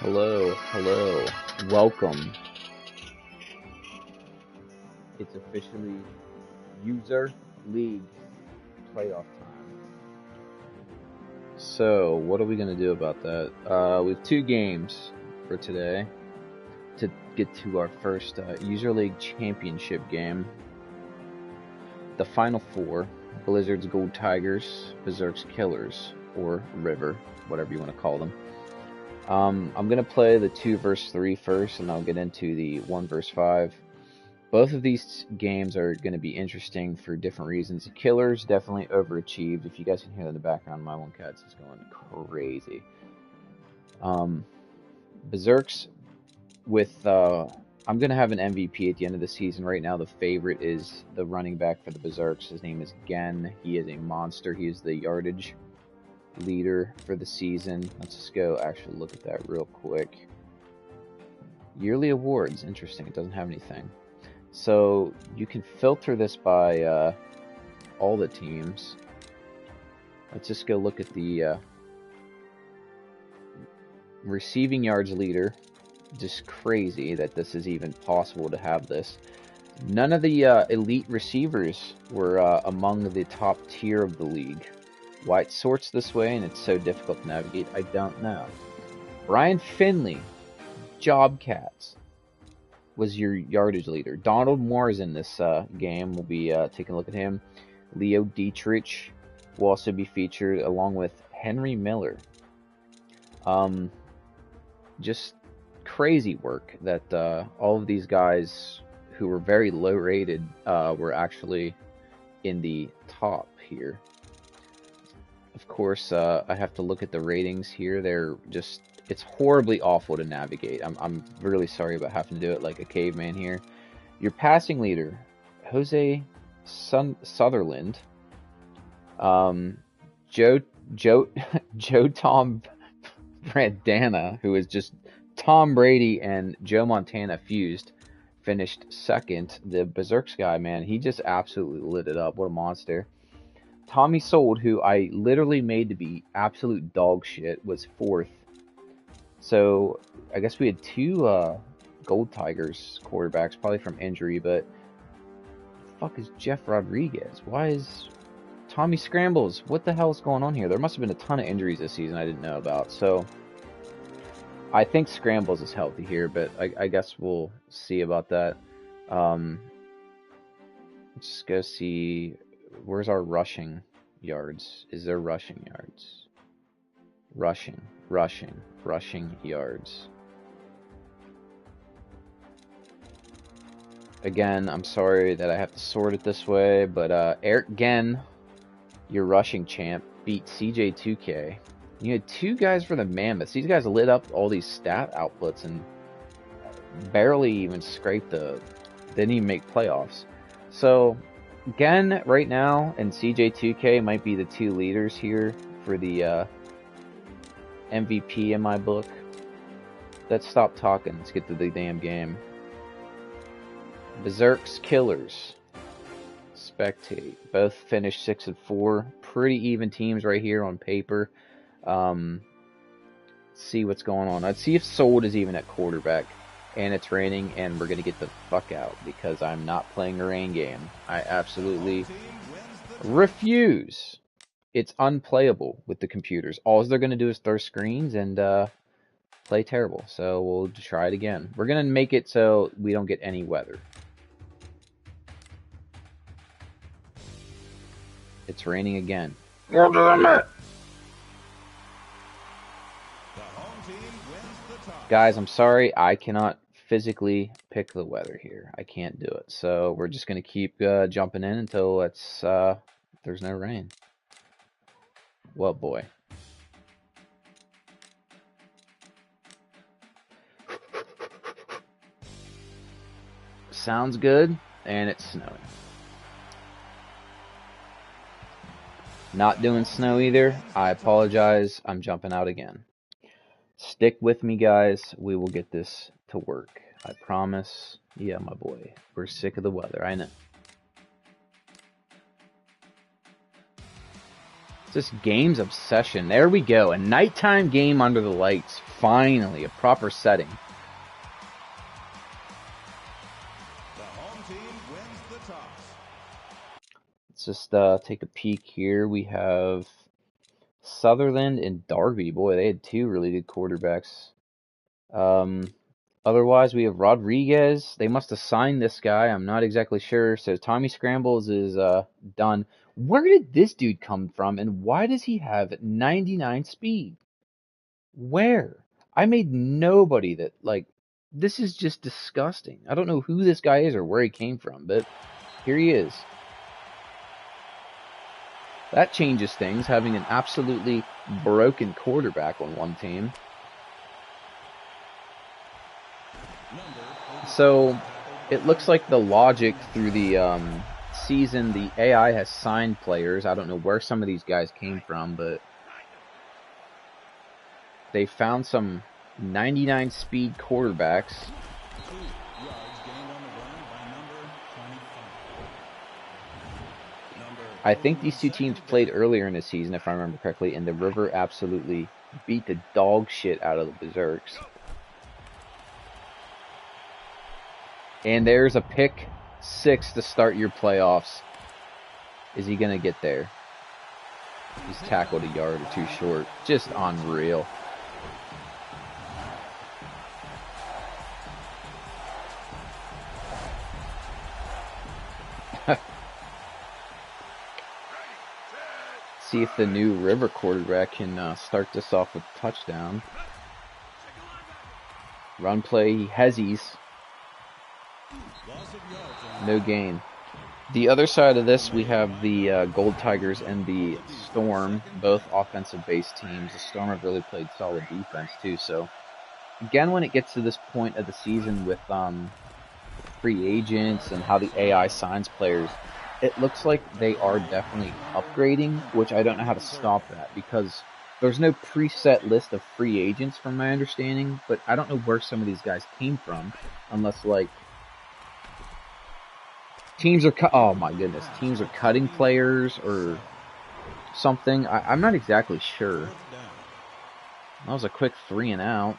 Hello, hello, welcome. It's officially User League playoff time. So, what are we going to do about that? We have two games for today to get to our first User League Championship game. The Final Four, Blizzard's Gold Tigers, Berserk's Killers, or River, whatever you want to call them. I'm going to play the 2 vs 3 first, and I'll get into the 1 vs 5. Both of these games are going to be interesting for different reasons. Killers definitely overachieved. If you guys can hear in the background, my one cat's is going crazy. Berserk's with... I'm going to have an MVP at the end of the season. Right now, the favorite is the running back for the Berserks. His name is Gen. He is a monster. He is the yardage leader for the season. Let's just go actually look at that real quick. Yearly awards. Interesting. It doesn't have anything. So you can filter this by all the teams. Let's just go look at the receiving yards leader. Just crazy that this is even possible to have this. None of the elite receivers were among the top tier of the league. Why it sorts this way and it's so difficult to navigate, I don't know. Brian Finley, Jobcats, was your yardage leader. Donald Moore is in this game. We'll be taking a look at him. Leo Dietrich will also be featured along with Henry Miller. Just crazy work that all of these guys who were very low rated were actually in the top here. Of course, I have to look at the ratings here. They're just... it's horribly awful to navigate. I'm really sorry about having to do it like a caveman here. Your passing leader, Jose Sutherland, Joe Tom Brandana, who is just Tom Brady and Joe Montana fused, finished second. The Berserks guy, man, he just absolutely lit it up. What a monster. Tommy Sold, who I literally made to be absolute dog shit, was fourth. So, I guess we had two Gold Tigers quarterbacks, probably from injury, but the fuck is Jeff Rodriguez? Why is Tommy Scrambles? What the hell is going on here? There must have been a ton of injuries this season I didn't know about. So, I think Scrambles is healthy here, but I guess we'll see about that. Let's just go see, where's our rushing yards? Is there rushing yards? Rushing yards. Again, I'm sorry that I have to sort it this way, but Eric Gen, your rushing champ, beat CJ2K. You had two guys for the Mammoths. These guys lit up all these stat outputs and barely even scraped didn't even make playoffs. So, Gen right now and CJ2K might be the two leaders here for the MVP in my book. Let's stop talking. Let's get to the damn game. Berserk's Killers. Spectate. Both finished 6-4. Pretty even teams right here on paper. See what's going on. Let's see if Sold is even at quarterback. And it's raining, and we're going to get the fuck out because I'm not playing a rain game. I absolutely refuse. It's unplayable with the computers. All they're going to do is throw screens and play terrible. So we'll try it again. We're going to make it so we don't get any weather. It's raining again. Guys, I'm sorry. I cannot physically pick the weather here. I can't do it. So we're just going to keep jumping in until there's no rain. Well, boy. Sounds good, and it's snowing. Not doing snow either. I apologize. I'm jumping out again. Stick with me, guys. We will get this to work. I promise. Yeah, my boy. We're sick of the weather. I know. Just games obsession. There we go. A nighttime game under the lights. Finally, a proper setting. The home team wins the toss. Let's just take a peek here. We have Sutherland and Darby. Boy, they had two really good quarterbacks. Otherwise, we have Rodriguez. They must have signed this guy. I'm not exactly sure. So Tommy Scrambles is done. Where did this dude come from, and why does he have 99 speed? Where? I made nobody that, like, this is just disgusting. I don't know who this guy is or where he came from, but here he is. That changes things, having an absolutely broken quarterback on one team. So, it looks like the logic through the season, the AI has signed players. I don't know where some of these guys came from, but they found some 99 speed quarterbacks. I think these two teams played earlier in the season, if I remember correctly, and the River absolutely beat the dog shit out of the Berserks. And there's a pick 6 to start your playoffs. Is he going to get there? He's tackled a yard or two short. Just unreal. See if the new River quarterback can start this off with a touchdown. Run play, Hezzies. No gain. The other side of this, we have the Gold Tigers and the Storm, both offensive-based teams. The Storm have really played solid defense, too. So, again, when it gets to this point of the season with free agents and how the AI signs players, it looks like they are definitely upgrading, which I don't know how to stop that, because there's no preset list of free agents from my understanding, but I don't know where some of these guys came from, unless, like, teams are oh my goodness, teams are cutting players or something. I'm not exactly sure. That was a quick 3 and out.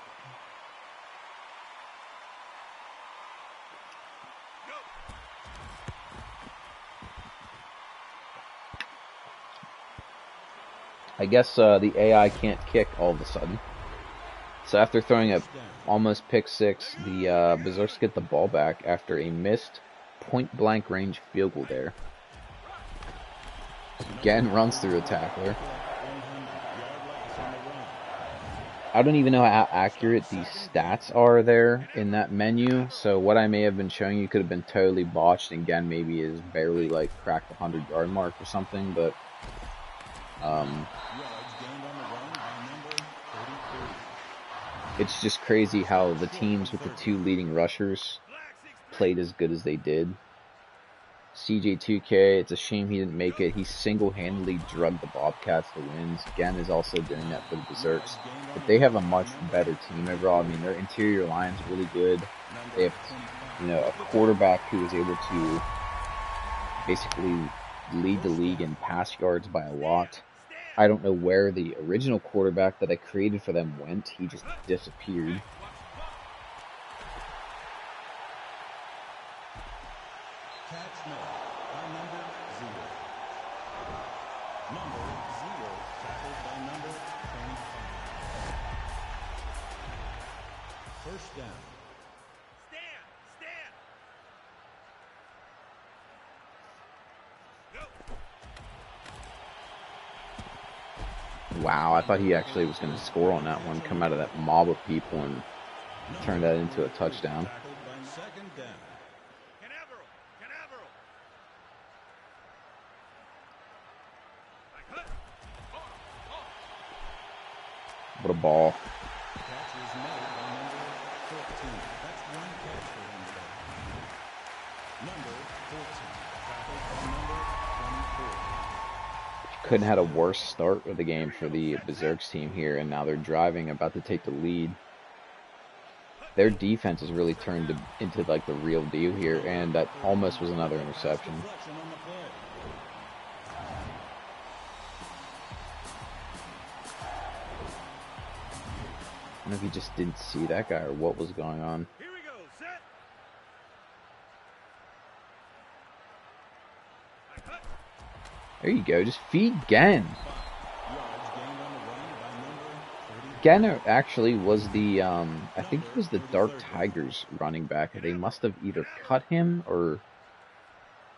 I guess the AI can't kick all of a sudden. So after throwing a almost pick 6, the Berserks get the ball back after a missed point-blank range field goal there. Again, runs through a tackler. I don't even know how accurate these stats are there in that menu, so what I may have been showing you could have been totally botched, and again, maybe is barely, like, cracked the 100-yard mark or something, but it's just crazy how the teams with the 2 leading rushers played as good as they did. CJ2K, it's a shame he didn't make it. He single-handedly drugged the Bobcats to wins. Again is also doing that for the Berserks. But they have a much better team overall. I mean, their interior line's really good. They have, you know, a quarterback who is able to basically lead the league in pass yards by a lot. I don't know where the original quarterback that I created for them went. He just disappeared. First down. Wow, I thought he actually was going to score on that one, come out of that mob of people and turn that into a touchdown. What a ball. Couldn't have had a worse start of the game for the Berserks team here, and now they're driving, about to take the lead. Their defense has really turned into like the real deal here, and that almost was another interception. know if he just didn't see that guy or what was going on. Here we go, set. There you go. Just feed Gen. Yards gained on the run by number 30. Gen actually was the, I think he was the Dark Tigers running back. They must have either cut him or,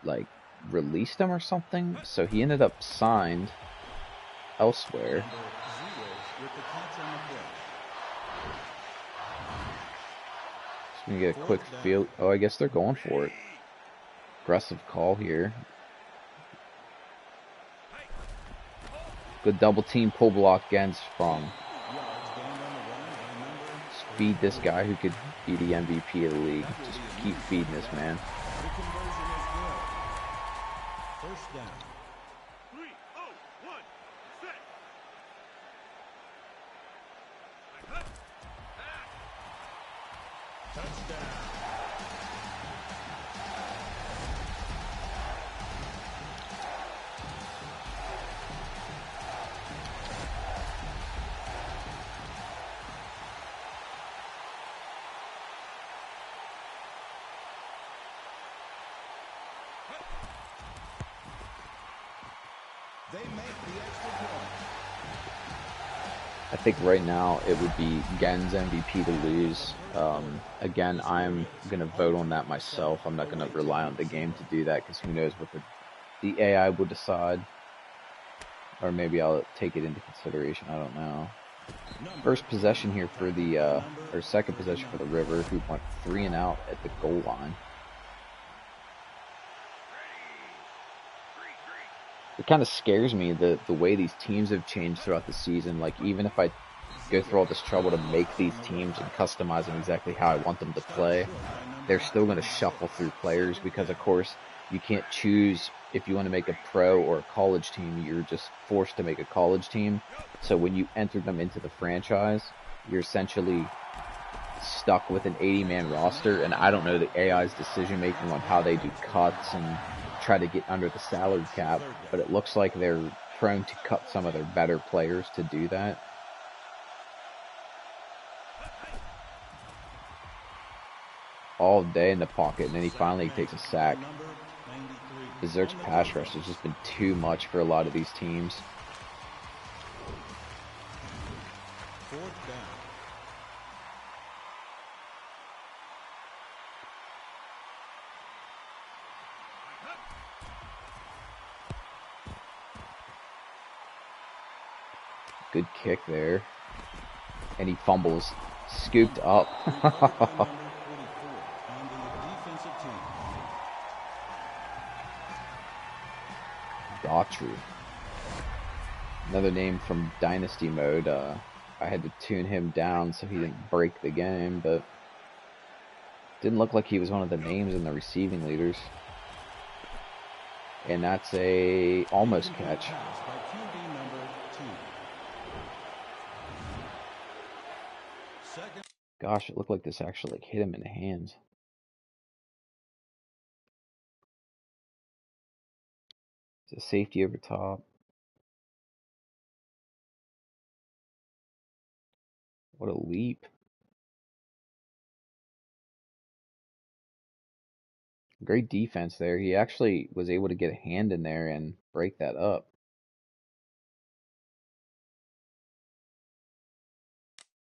like, released him or something. So he ended up signed elsewhere. Number 0 with the catch on the play. Just gonna get a quick feel. Oh, I guess they're going for it. Aggressive call here. Good double team pull block against Sprung. Yards gained on the run by number Feed this guy who could be the MVP of the league. Just keep feeding this man. The conversion is good. First down. 3, 0, 1, set. Touchdown. They make the extra point. I think right now it would be Gen's MVP to lose. Again, I'm going to vote on that myself. I'm not going to rely on the game to do that because who knows what the AI will decide. Or maybe I'll take it into consideration. I don't know. First possession here for the, or second possession for the River, who went 3 and out at the goal line. It kind of scares me the way these teams have changed throughout the season. Like, even if I go through all this trouble to make these teams and customize them exactly how I want them to play, they're still going to shuffle through players because, of course, you can't choose if you want to make a pro or a college team. You're just forced to make a college team. So when you enter them into the franchise, you're essentially stuck with an 80-man roster, and I don't know the AI's decision-making on how they do cuts and try to get under the salary cap, but it looks like they're prone to cut some of their better players to do that. All day in the pocket, and then he finally takes a sack. Berserk's pass rush has just been too much for a lot of these teams. Fourth down. Good kick there. And he fumbles. Scooped up. Daughtry. Another name from Dynasty mode. I had to tune him down so he didn't break the game, but didn't look like he was one of the names in the receiving leaders. And that's a almost catch. Gosh, it looked like this actually hit him in the hands. It's a safety over top. What a leap. Great defense there. He actually was able to get a hand in there and break that up.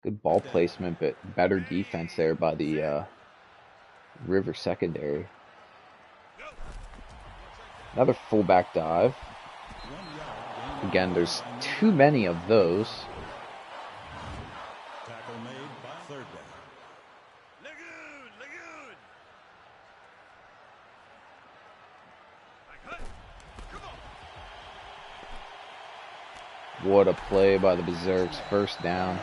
Good ball placement, but better defense there by the River secondary. Another fullback dive. Again, there's too many of those. Tackle made by third down. Lagoon. What a play by the Berserks. First down.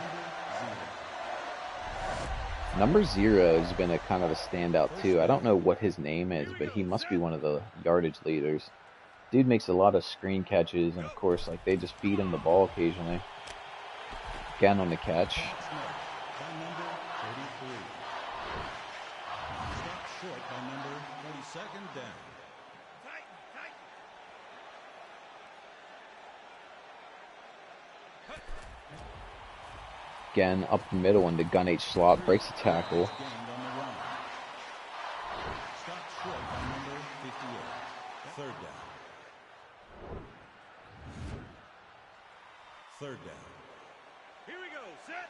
Number 0 has been a kind of a standout too. I don't know what his name is, but he must be one of the yardage leaders. Dude makes a lot of screen catches, and of course, like, they just feed him the ball occasionally. Again on the catch. Again, up the middle in the gun H slot, breaks the tackle. Gained on the run. Stopped short by number 58. Third down. Third down. Here we go. Set.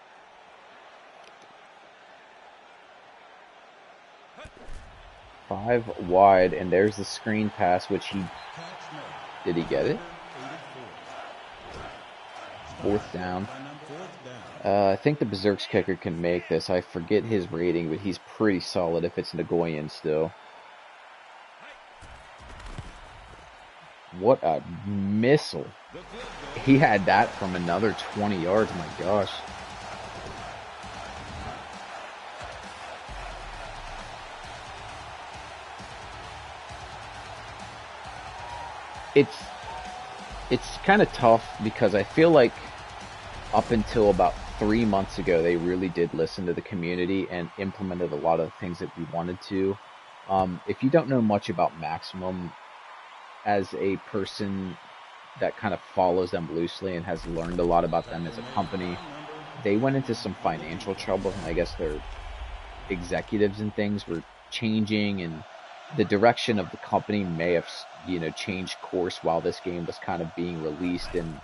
5 wide, and there's the screen pass, which he... Catch made. Did he get it? Number 84. Fourth down. Fourth down. I think the Berserk's kicker can make this. I forget his rating, but he's pretty solid if it's Nagoyan still. What a missile. He had that from another 20 yards, my gosh. It's kind of tough because I feel like up until about 3 months ago, they really did listen to the community and implemented a lot of the things that we wanted to. If you don't know much about Maximum, as a person that kind of follows them loosely and has learned a lot about them as a company, they went into some financial trouble, and I guess their executives and things were changing, and the direction of the company may have, changed course while this game was kind of being released and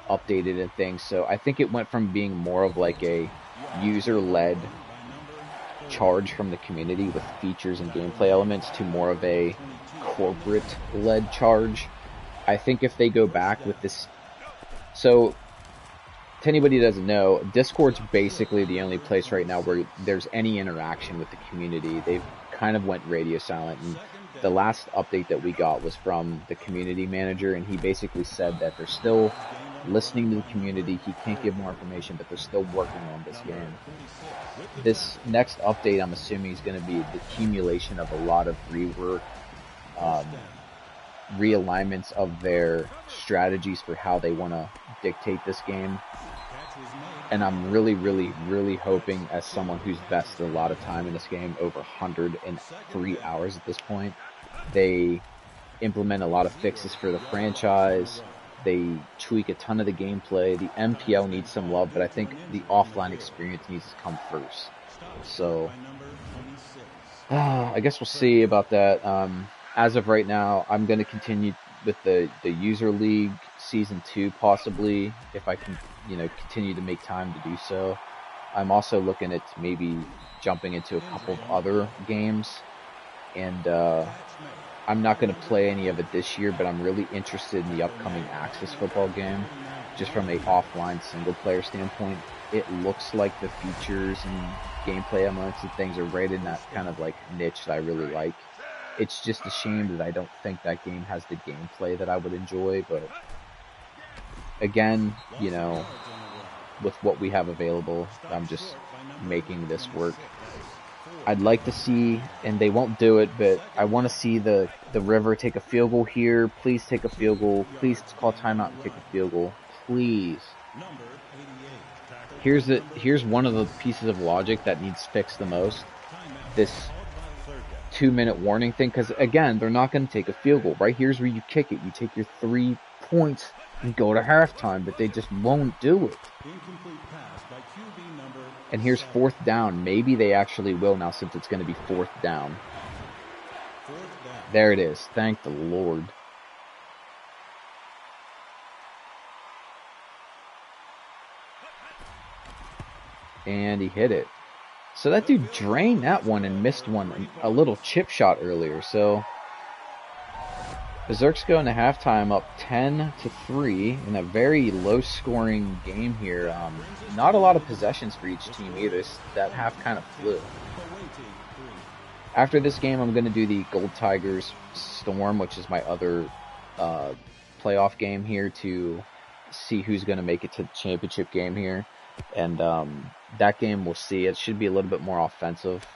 updated and things. So I think it went from being more of like a user-led charge from the community with features and gameplay elements to more of a corporate-led charge. I think if they go back with this... So, to anybody who doesn't know, Discord's basically the only place right now where there's any interaction with the community. They've kind of went radio silent, and the last update that we got was from the community manager, and he basically said that they're still listening to the community. He can't give more information, but they're still working on this game. This next update, I'm assuming, is going to be the accumulation of a lot of rework, realignments of their strategies for how they want to dictate this game. And I'm really, really, really hoping, as someone who's invested a lot of time in this game, over 103 hours at this point, they implement a lot of fixes for the franchise. They tweak a ton of the gameplay. The MPL needs some love, but I think the offline experience needs to come first. So, I guess we'll see about that. As of right now, I'm going to continue with the User League Season 2, possibly, if I can, continue to make time to do so. I'm also looking at maybe jumping into a couple of other games, and I'm not going to play any of it this year, but I'm really interested in the upcoming Axis football game, just from a offline single-player standpoint. It looks like the features and gameplay elements and things are right in that kind of like niche that I really like. It's just a shame that I don't think that game has the gameplay that I would enjoy, but again, with what we have available, I'm just making this work. I'd like to see, and they won't do it, but I want to see the River take a field goal here. Please take a field goal. Please call timeout and take a field goal. Please. Here's one of the pieces of logic that needs fixed the most. This 2-minute warning thing, because again, they're not going to take a field goal. Right here's where you kick it. You take your 3 points and go to halftime, but they just won't do it. And here's 4th down. Maybe they actually will now, since it's going to be 4th down. There it is. Thank the Lord. And he hit it. So that dude drained that one and missed one, a little chip shot earlier. So Berserk's going to halftime up 10-3 in a very low-scoring game here. Not a lot of possessions for each team either. That half kind of flew. After this game, I'm going to do the Gold Tigers Storm, which is my other playoff game here, to see who's going to make it to the championship game here. And that game, we'll see. It should be a little bit more offensive.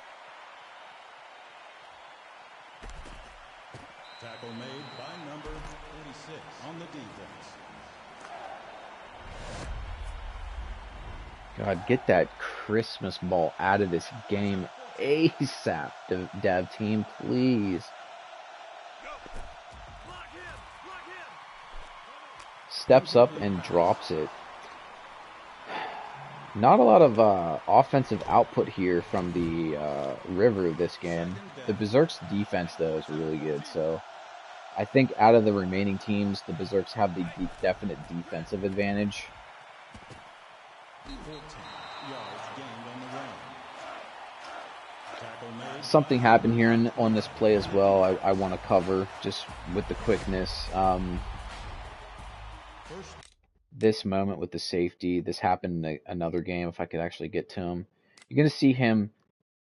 Tackle made by number 46 on the defense. God, get that Christmas ball out of this game ASAP, dev team, please. Steps up and drops it. Not a lot of offensive output here from the River this game. The Berserks defense, though, is really good. So I think out of the remaining teams, the Berserks have the definite defensive advantage. 14 yards gained on the run. Tackle made. Something happened here on this play as well. I want to cover just with the quickness. First This moment with the safety, this happened in another game. If I could actually get to him, you're going to see him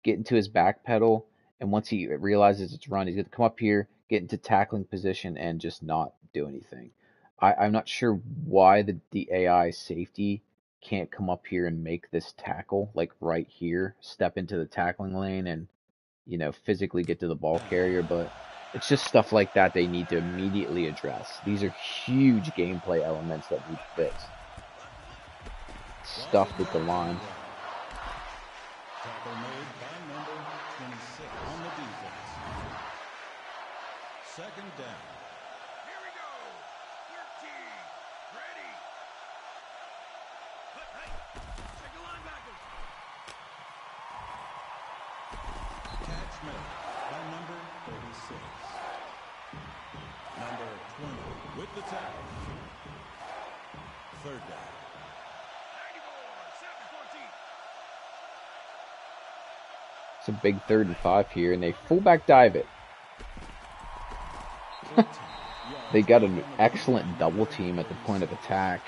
get into his back pedal, and once he realizes it's run, he's going to come up here, get into tackling position, and just not do anything. I'm not sure why the AI safety can't come up here and make this tackle, like right here, step into the tackling lane and, you know, physically get to the ball carrier, but it's just stuff like that they need to immediately address. These are huge gameplay elements that need fixed. Stuffed at the line. tackle made by number 26 on the defense. Second down. Here we go. 13. Ready. Hey, check the linebackers. Catch made by number 36. Number 20 with the tackle. Third down. 94, 7-14. It's a big 3rd and 5 here, and they fullback dive it. 14 They got an excellent double team at the point of attack.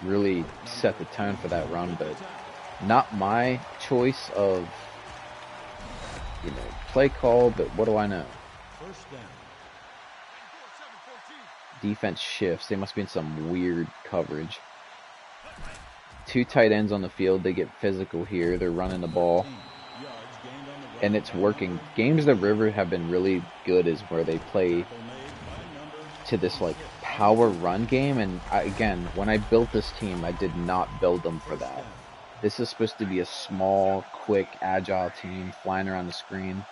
Really set the tone for that run, but not my choice of, you know, play call, but what do I know? First down. 94, 7-14. Defense shifts. They must be in some weird coverage. 2 tight ends on the field. They get physical here. They're running the ball, Yards gained on the run. and it's working. Games of the River have been really good is where they play Tackle made by number to this like power run game, and again, when I built this team, I did not build them for that. This is supposed to be a small, quick, agile team flying around the screen.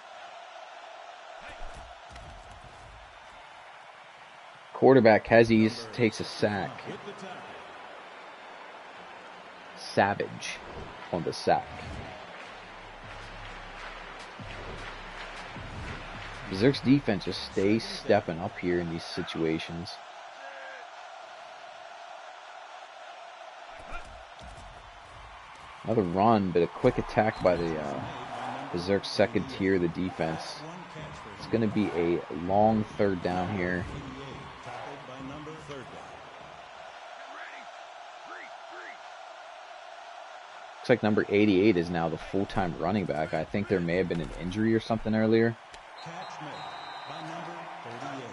Quarterback Hezzies takes a sack. with the tackle. Savage on the sack. Berserk's defense just stays stepping up here in these situations. Another run, but a quick attack by the Berserk's second tier of the defense. One catch for It's going to be a long 3rd down here. 88. Tackled by number third down. Get ready. 3, 3. Looks like number 88 is now the full-time running back. I think there may have been an injury or something earlier. Catch made by number 38.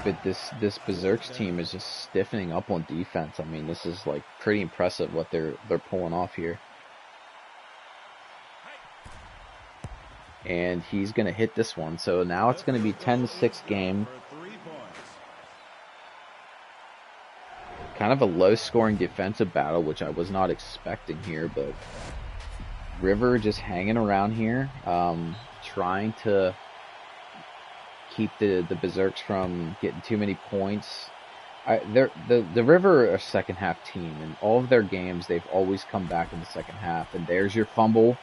But this Berserk's team is just stiffening up on defense. I mean, this is like pretty impressive what they're pulling off here. And he's gonna hit this one. So now it's gonna be 10-6 game. For 3 points. Kind of a low-scoring defensive battle, which I was not expecting here, but River just hanging around here, trying to keep the Berserks from getting too many points. The River are a second half team. In all of their games, they've always come back in the second half. And there's your fumble.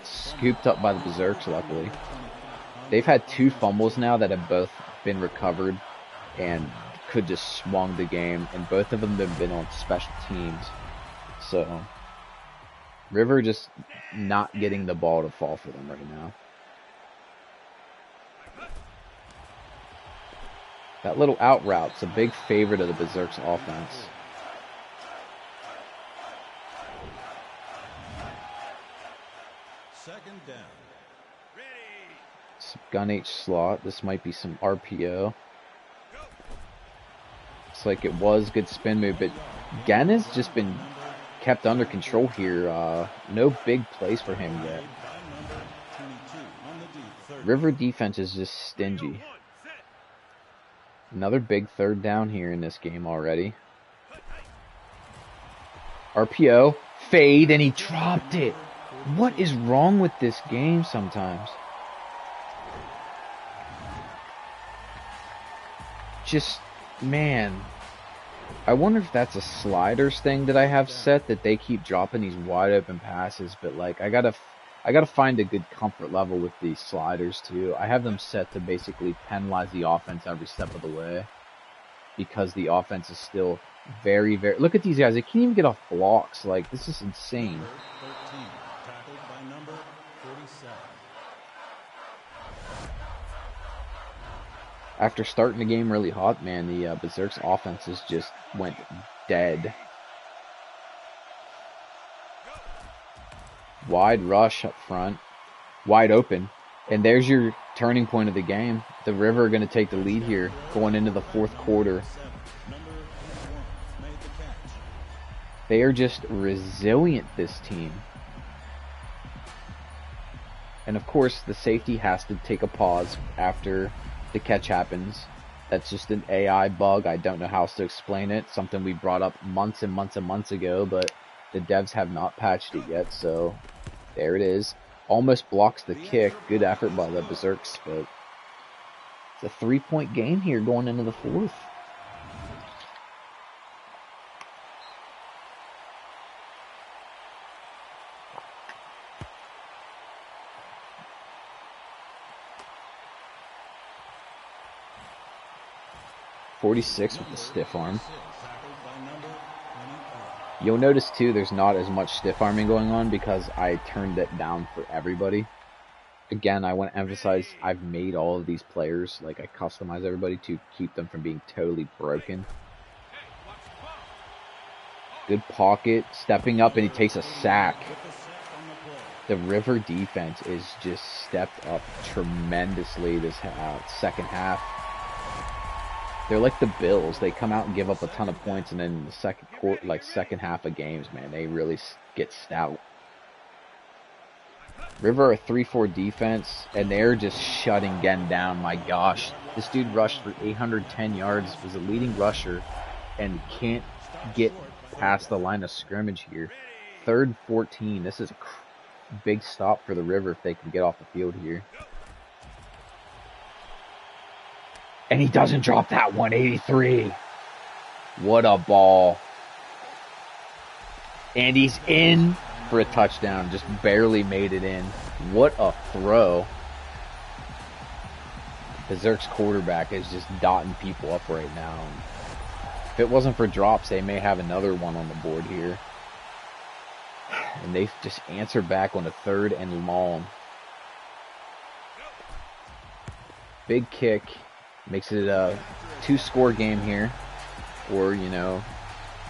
Scooped up by the Berserks, luckily. They've had 2 fumbles now that have both been recovered and could just swung the game. And both of them have been on special teams. So, River just not getting the ball to fall for them right now. That little out route's a big favorite of the Berserk's offense. Second down. Ready. Some gun H slot. This might be some RPO. Looks like it was good spin move, but Gen has just been kept under control here. No big plays for him yet. By number 22 on the D. Third River defense is just stingy. 1, set. Another big 3rd down here in this game already. RPO, fade, and he dropped it. What is wrong with this game sometimes? Just, man, I wonder if that's a sliders thing that I have set, that they keep dropping these wide open passes, but like I gotta find a good comfort level with these sliders too. I have them set to basically penalize the offense every step of the way, because the offense is still very. Look at these guys; they can't even get off blocks. Like, this is insane. Number 13, tackled by number 47. After starting the game really hot, man, the Berserk's offenses just went dead. Wide rush up front, wide open, and there's your turning point of the game. The River are going to take the lead here going into the fourth quarter. Number 81 made the catch. They are just resilient, this team. And of course, the safety has to take a pause after the catch happens. That's just an AI bug. I don't know how else to explain it. Something we brought up months and months and months ago, but the devs have not patched it yet, so there it is. Almost blocks the kick. Good effort by the Berserks, but it's a 3-point game here going into the fourth. .46 with the stiff arm. Tackled by number 28. You'll notice too, there's not as much stiff arming going on because I turned it down for everybody. Again, I want to emphasize I've made all of these players, like I customize everybody to keep them from being totally broken. Good pocket, stepping up, and he takes a sack. With the sack on the play. The River defense is just stepped up tremendously this second half. They're like the Bills. They come out and give up a ton of points, and then in the second half of games, man, they really get stout. River a 3-4 defense, and they're just shutting Gen down. My gosh, this dude rushed for 810 yards, was a leading rusher, and can't get past the line of scrimmage here. 3rd 14. This is a big stop for the River if they can get off the field here. And he doesn't drop that 183. What a ball. And he's in for a touchdown. Just barely made it in. What a throw. Berserk's quarterback is just dotting people up right now. If it wasn't for drops, they may have another one on the board here. And they just answer back on a 3rd and long. Big kick. Makes it a 2-score game here. Or, you know,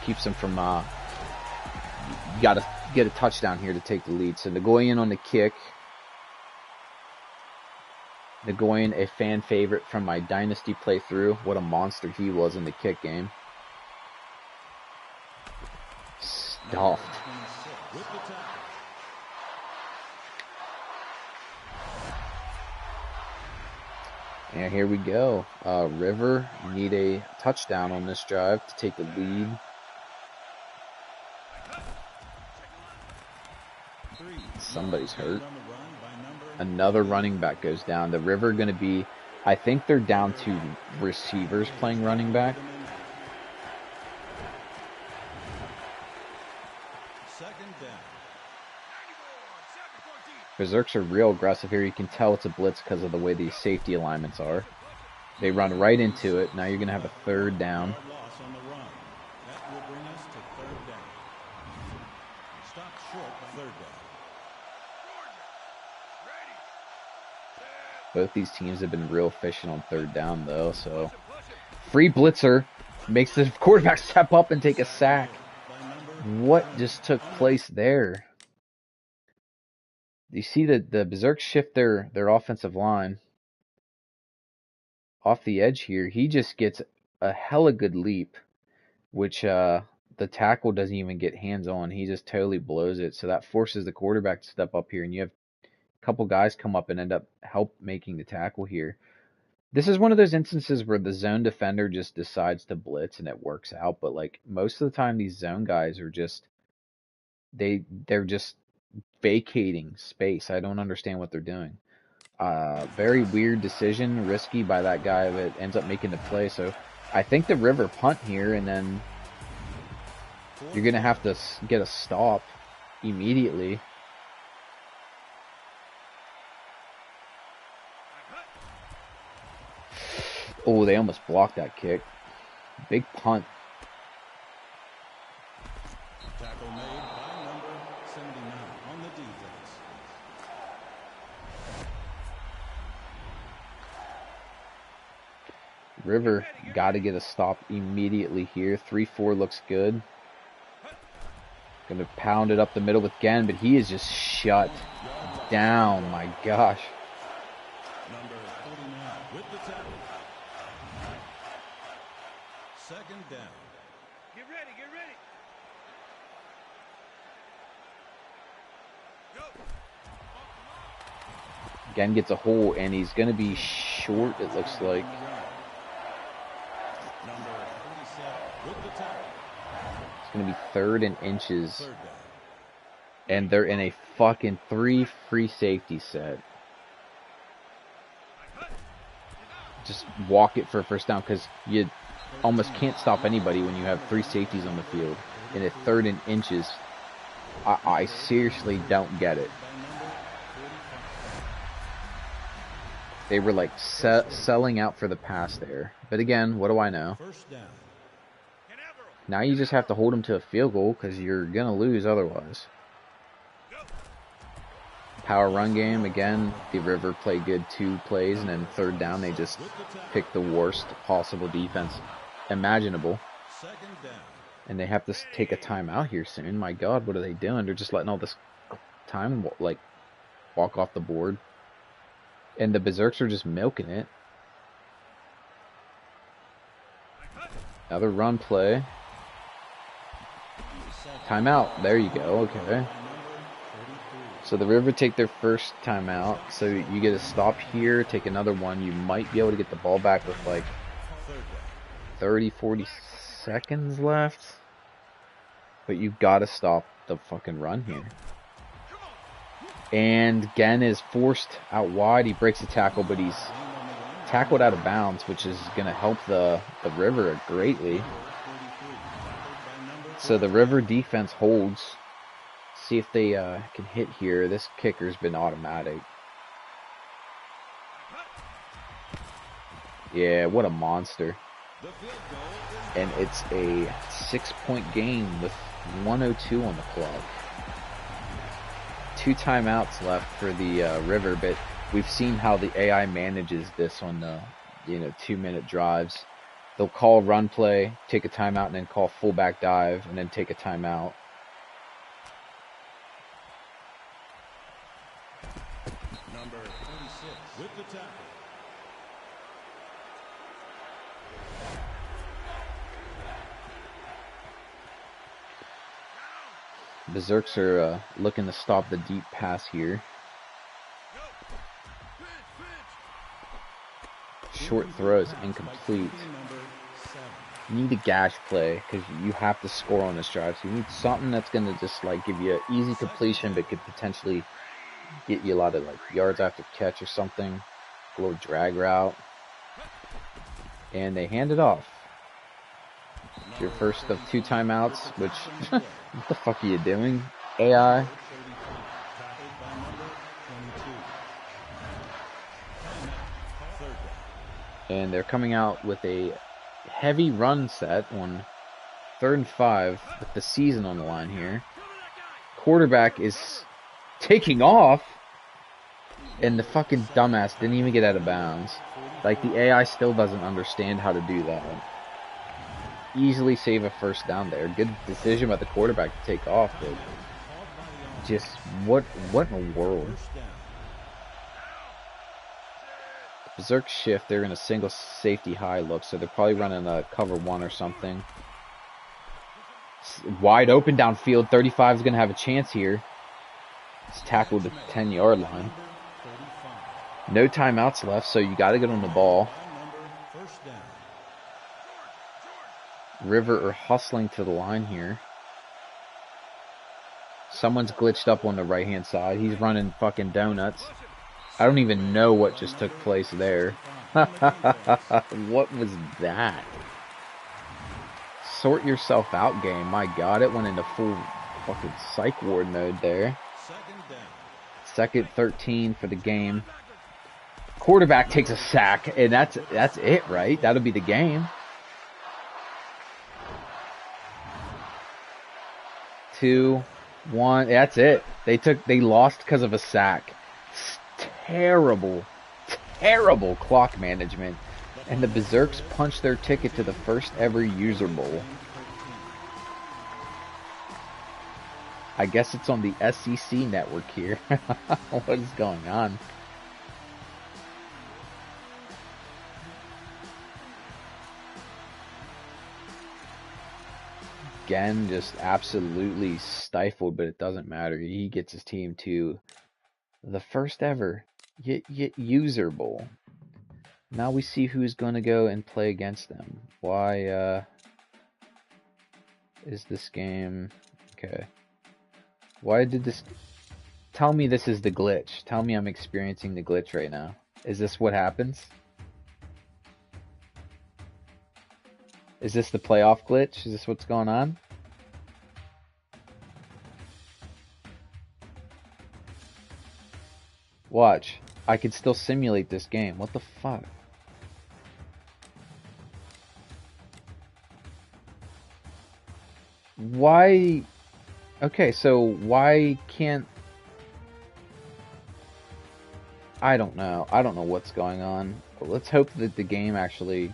keeps them from, you gotta get a touchdown here to take the lead. So Nagoyan on the kick. Nagoyan, a fan favorite from my Dynasty playthrough. What a monster he was in the kick game. Stuffed. With the tackle. And here we go. River need a touchdown on this drive to take the lead. Somebody's hurt. Another running back goes down. The River going to be, I think they're down to receivers playing running back. Second down. Berserks are real aggressive here. You can tell it's a blitz because of the way these safety alignments are. They run right into it. Now you're going to have a 3rd down. Loss on the run. That will bring us to 3rd down. Stop short, 3rd down. Both these teams have been real efficient on 3rd down, though. So, free blitzer makes the quarterback step up and take a sack. What just took place there? You see that the Berserk shift their offensive line off the edge here. He just gets a hella good leap, which the tackle doesn't even get hands on. He just totally blows it. So that forces the quarterback to step up here, and you have a couple guys come up and end up making the tackle here. This is one of those instances where the zone defender just decides to blitz and it works out. But like most of the time, these zone guys are just they're just vacating space. I don't understand what they're doing. Very weird decision, risky by that guy that ends up making the play. So I think the River punt here, and then you're going to have to get a stop immediately. Oh, they almost blocked that kick. Big punt. Tackle made by number 79 on the defense. River got to get a stop immediately here. 3-4 looks good. Going to pound it up the middle with Genn, but he is just shut down. My gosh. Number 49 with the tackle. Second down. Get ready, get ready. Go. Genn gets a hole, and he's going to be short, it looks like. Number 47 with the tackle. It's going to be 3rd and inches. Third down. And they're in a fucking 3 free safety set. Just walk it for a first down, because you almost can't stop anybody when you have 3 safeties on the field. In a 3rd and inches, I seriously don't get it. They were like selling out for the pass there. But again, what do I know? First down. Now you just have to hold them to a field goal, because you're going to lose otherwise. Power run game, again, the River played good 2 plays, and then 3rd down they just picked the worst possible defense imaginable. Second down. And they have to take a timeout here soon. My God, what are they doing? They're just letting all this time, like, walk off the board. And the Berserks are just milking it. Another run play. Timeout. There you go. Okay. So the River take their first timeout. So you get a stop here, take another one. You might be able to get the ball back with like 30, 40 seconds left. But you've got to stop the fucking run here. And Genn is forced out wide. He breaks the tackle, but he's tackled out of bounds, which is going to help the River greatly. So the River defense holds. See if they can hit here. This kicker's been automatic. Yeah, what a monster. And it's a 6-point game with 1:02 on the clock. 2 timeouts left for the River, but we've seen how the AI manages this on the 2-minute drives. They'll call run play, take a timeout, and then call fullback dive, and then take a timeout. Number 46 with the tackle. Berserks are looking to stop the deep pass here. Short throw is incomplete. You need a gash play, because you have to score on this drive. So you need something that's going to just like give you an easy completion, but could potentially get you a lot of like yards after catch or something. A little drag route. And they hand it off. It's your first of 2 timeouts, which, what the fuck are you doing, AI? And they're coming out with a heavy run set on 3rd and 5 with the season on the line here. Quarterback is taking off, and the fucking dumbass didn't even get out of bounds. Like, the AI still doesn't understand how to do that. Easily save a first down there. Good decision by the quarterback to take off, but just what in the world? Berserk shift, they're in a single safety high look, so they're probably running a cover 1 or something. Wide open downfield, 35 is going to have a chance here. It's tackled at the 10-yard line. No timeouts left, so you got to get on the ball. River are hustling to the line here. Someone's glitched up on the right-hand side. He's running fucking donuts. I don't even know what just took place there. What was that? sort yourself out game. My God, it went into full fucking psych ward mode there. Second down. Second 13 for the game. Quarterback takes a sack, and that's it, right? That'll be the game. 2, 1. That's it. They lost because of a sack. It's terrible clock management. And the Berserks punched their ticket to the first ever User Bowl. I guess it's on the SEC network here. What is going on? Again, just absolutely stifled, but it doesn't matter. He gets his team to the first ever User Bowl. Now we see who's going to go and play against them. Why is this game... Okay. Why did this... Tell me this is the glitch. Tell me I'm experiencing the glitch right now. Is this what happens? Is this the playoff glitch? Is this what's going on? Watch. I can still simulate this game. What the fuck? Why... Okay, so why can't... I don't know. I don't know what's going on. But let's hope that the game actually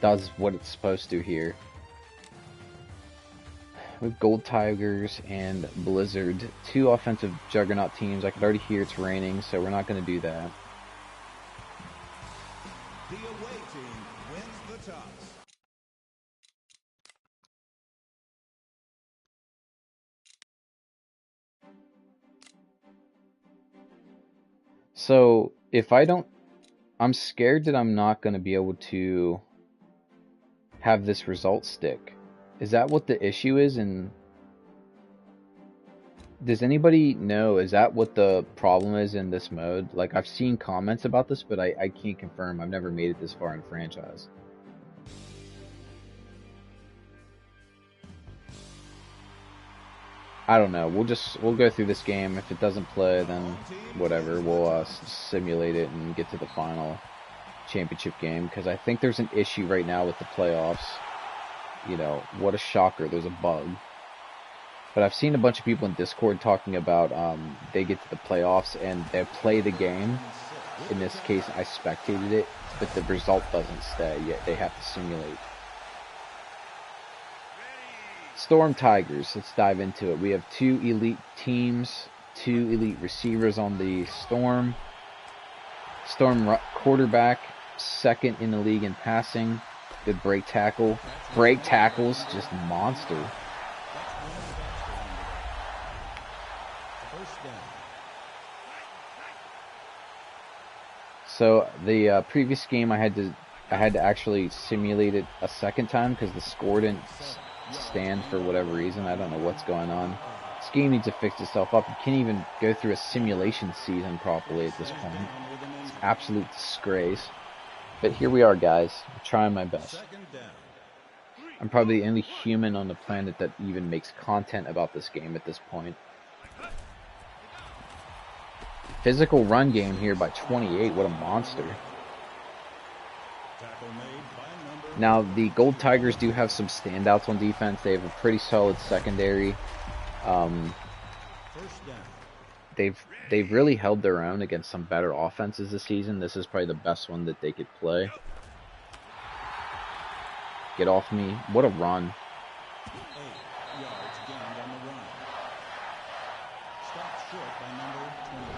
does what it's supposed to here. With Gold Tigers and Blizzard, 2 offensive juggernaut teams. I could already hear it's raining, so we're not going to do that. The away team wins the toss. So, if I don't... I'm scared that I'm not going to be able to have this result stick. Is that what the issue is? And does anybody know, is that what the problem is in this mode? Like, I've seen comments about this, but I can't confirm. I've never made it this far in franchise. I don't know. We'll go through this game. If it doesn't play, then whatever. We'll simulate it and get to the final championship game, because I think there's an issue right now with the playoffs. You know, what a shocker. There's a bug. But I've seen a bunch of people in Discord talking about they get to the playoffs and they play the game. In this case, I spectated it, but the result doesn't stay yet. They have to simulate. Storm Tigers. Let's dive into it. We have 2 elite teams, 2 elite receivers on the Storm. Storm quarterback, 2nd in the league in passing. Good break tackle. Break tackles, just monster. So the previous game I had to actually simulate it a second time because the score didn't stand for whatever reason. I don't know what's going on. This game needs to fix itself up. You can't even go through a simulation season properly at this point. It's an absolute disgrace. But here we are, guys. I'm trying my best. I'm probably the only human on the planet that even makes content about this game at this point. Physical run game here by 28. What a monster. Now, the Gold Tigers do have some standouts on defense. They have a pretty solid secondary. They've really held their own against some better offenses this season. This is probably the best one that they could play. Get off me. What a run. 8 yards gained on the run. Stopped short by number 25.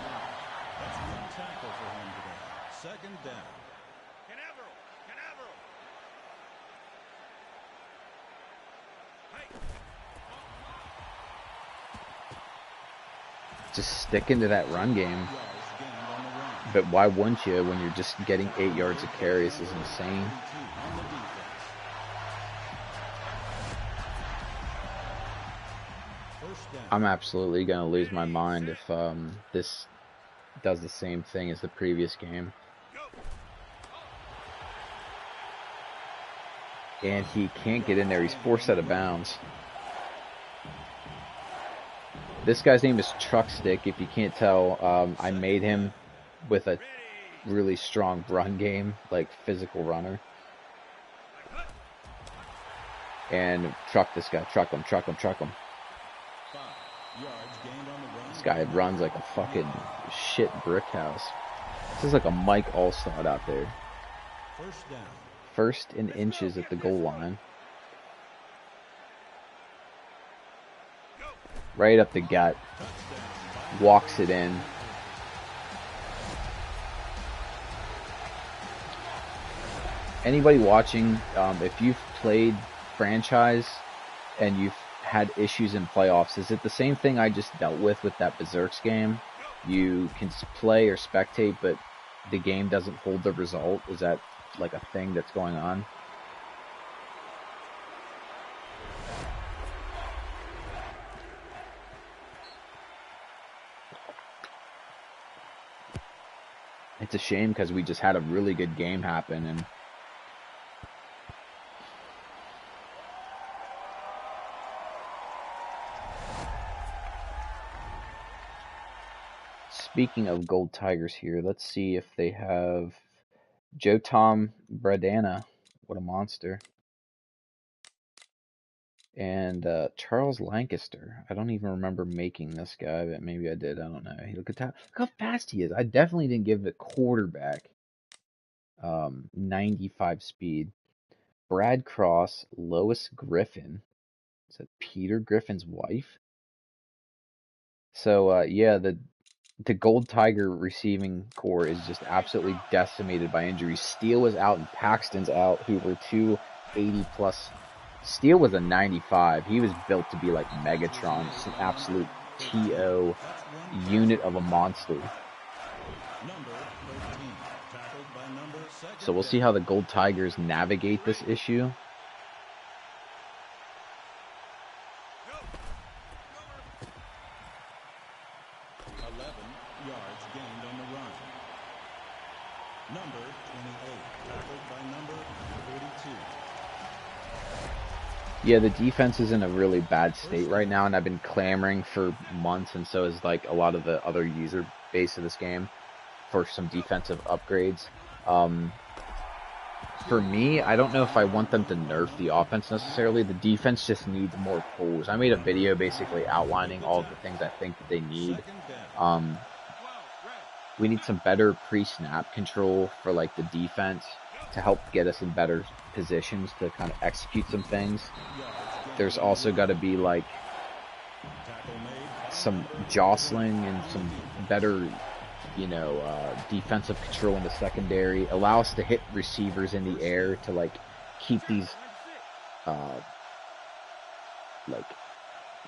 That's 1 tackle for him today. 2nd down. Canaveral. Canaveral. Just stick into that run game. But why wouldn't you when you're just getting 8 yards of carry? This is insane. I'm absolutely going to lose my mind if this does the same thing as the previous game. and he can't get in there. He's forced out of bounds. This guy's name is Truck Stick. If you can't tell, I made him with a really strong run game, like physical runner. And truck this guy. Truck him, truck him, truck him. 5 yards gained on the run. This guy runs like a fucking shit brick house. This is like a Mike Allstott out there. First down. First in inches at the goal line. Right up the gut. Walks it in. Anybody watching, if you've played franchise and you've had issues in playoffs, is it the same thing I just dealt with that Berserks game? You can play or spectate, but the game doesn't hold the result. Is that like a thing that's going on? It's a shame because we just had a really good game happen, and speaking of Gold Tigers here, let's see if they have Joe Tom Bradana. What a monster. And Charles Lancaster. I don't even remember making this guy, but maybe I did. I don't know. Look how fast he is. I definitely didn't give the quarterback 95 speed. Brad Cross, Lois Griffin. Is that Peter Griffin's wife? So yeah, the Gold Tiger receiving core is just absolutely decimated by injuries. Steele is out and Paxton's out, who were 280 plus. Steele was a 95. He was built to be like Megatron, just an absolute TO unit of a monster. So we'll see how the Gold Tigers navigate this issue. Yeah, the defense is in a really bad state right now, and I've been clamoring for months, and so is like a lot of the other user base of this game, for some defensive upgrades. For me, I don't know if I want them to nerf the offense necessarily. The defense just needs more tools. I made a video basically outlining all of the things I think that they need. We need some better pre-snap control for like the defense to help get us in better positions to kind of execute some things. There's also got to be like some jostling and some better, defensive control in the secondary. Allow us to hit receivers in the air to like keep these like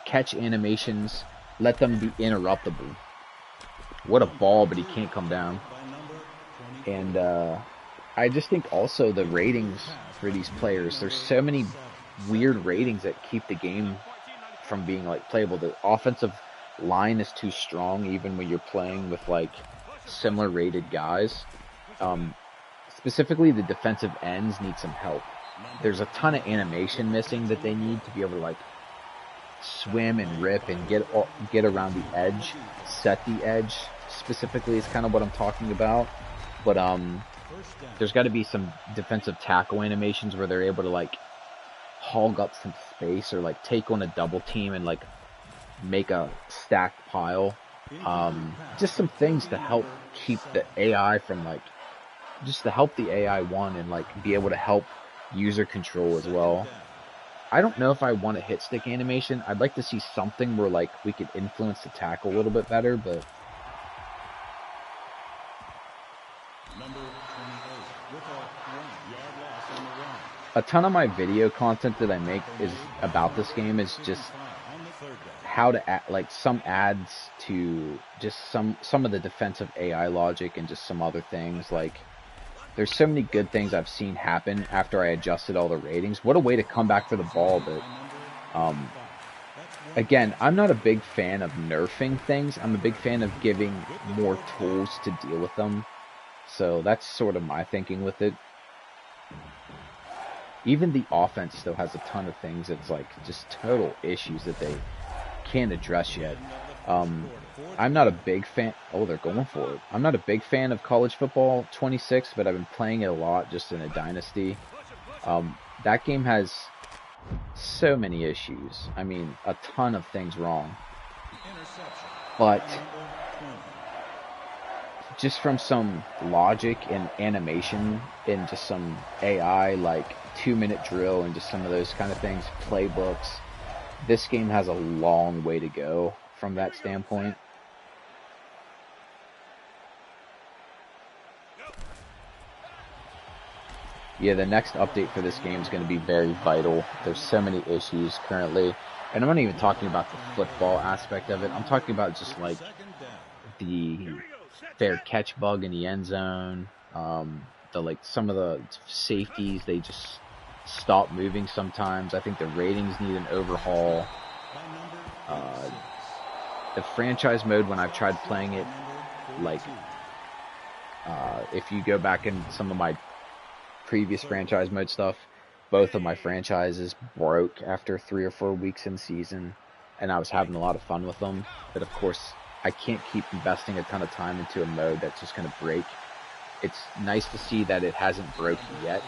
catch animations. Let them be interruptible. What a ball, but he can't come down. And I just think also the ratings for these players, there's so many weird ratings that keep the game from being like playable. The offensive line is too strong even when you're playing with like similar rated guys. Specifically the defensive ends need some help. There's a ton of animation missing that they need to be able to like swim and rip and get around the edge, set the edge specifically is kind of what I'm talking about. But there's got to be some defensive tackle animations where they're able to like hog up some space or like take on a double team and like make a stacked pile. Just some things to help keep the AI from like, just to help the AI one and like be able to help user control as well. I don't know if I want a hit stick animation. I'd like to see something where like we could influence the tackle a little bit better, but a ton of my video content that I make is about this game is just how to add, like some ads to just some of the defensive AI logic and just some other things. Like there's so many good things I've seen happen after I adjusted all the ratings. What a way to come back for the ball, but again, I'm not a big fan of nerfing things. I'm a big fan of giving more tools to deal with them. So that's sort of my thinking with it. Even the offense still has a ton of things that's like just total issues that they can't address yet. I'm not a big fan. Oh, they're going for it. I'm not a big fan of college football 26, but I've been playing it a lot just in a dynasty. That game has so many issues. I mean, a ton of things wrong. But just from some logic and animation and just some AI, like 2-minute drill and just some of those kind of things, playbooks, this game has a long way to go from that standpoint. Yeah, the next update for this game is going to be very vital. There's so many issues currently. And I'm not even talking about the football aspect of it. I'm talking about just like the fair catch bug in the end zone. Some of the safeties, they just stop moving sometimes. I think the ratings need an overhaul. The franchise mode, when I've tried playing it, like if you go back in some of my previous franchise mode stuff, both of my franchises broke after 3 or 4 weeks in season, and I was having a lot of fun with them. But of course, I can't keep investing a ton of time into a mode that's just going to break. It's nice to see that it hasn't broke yet,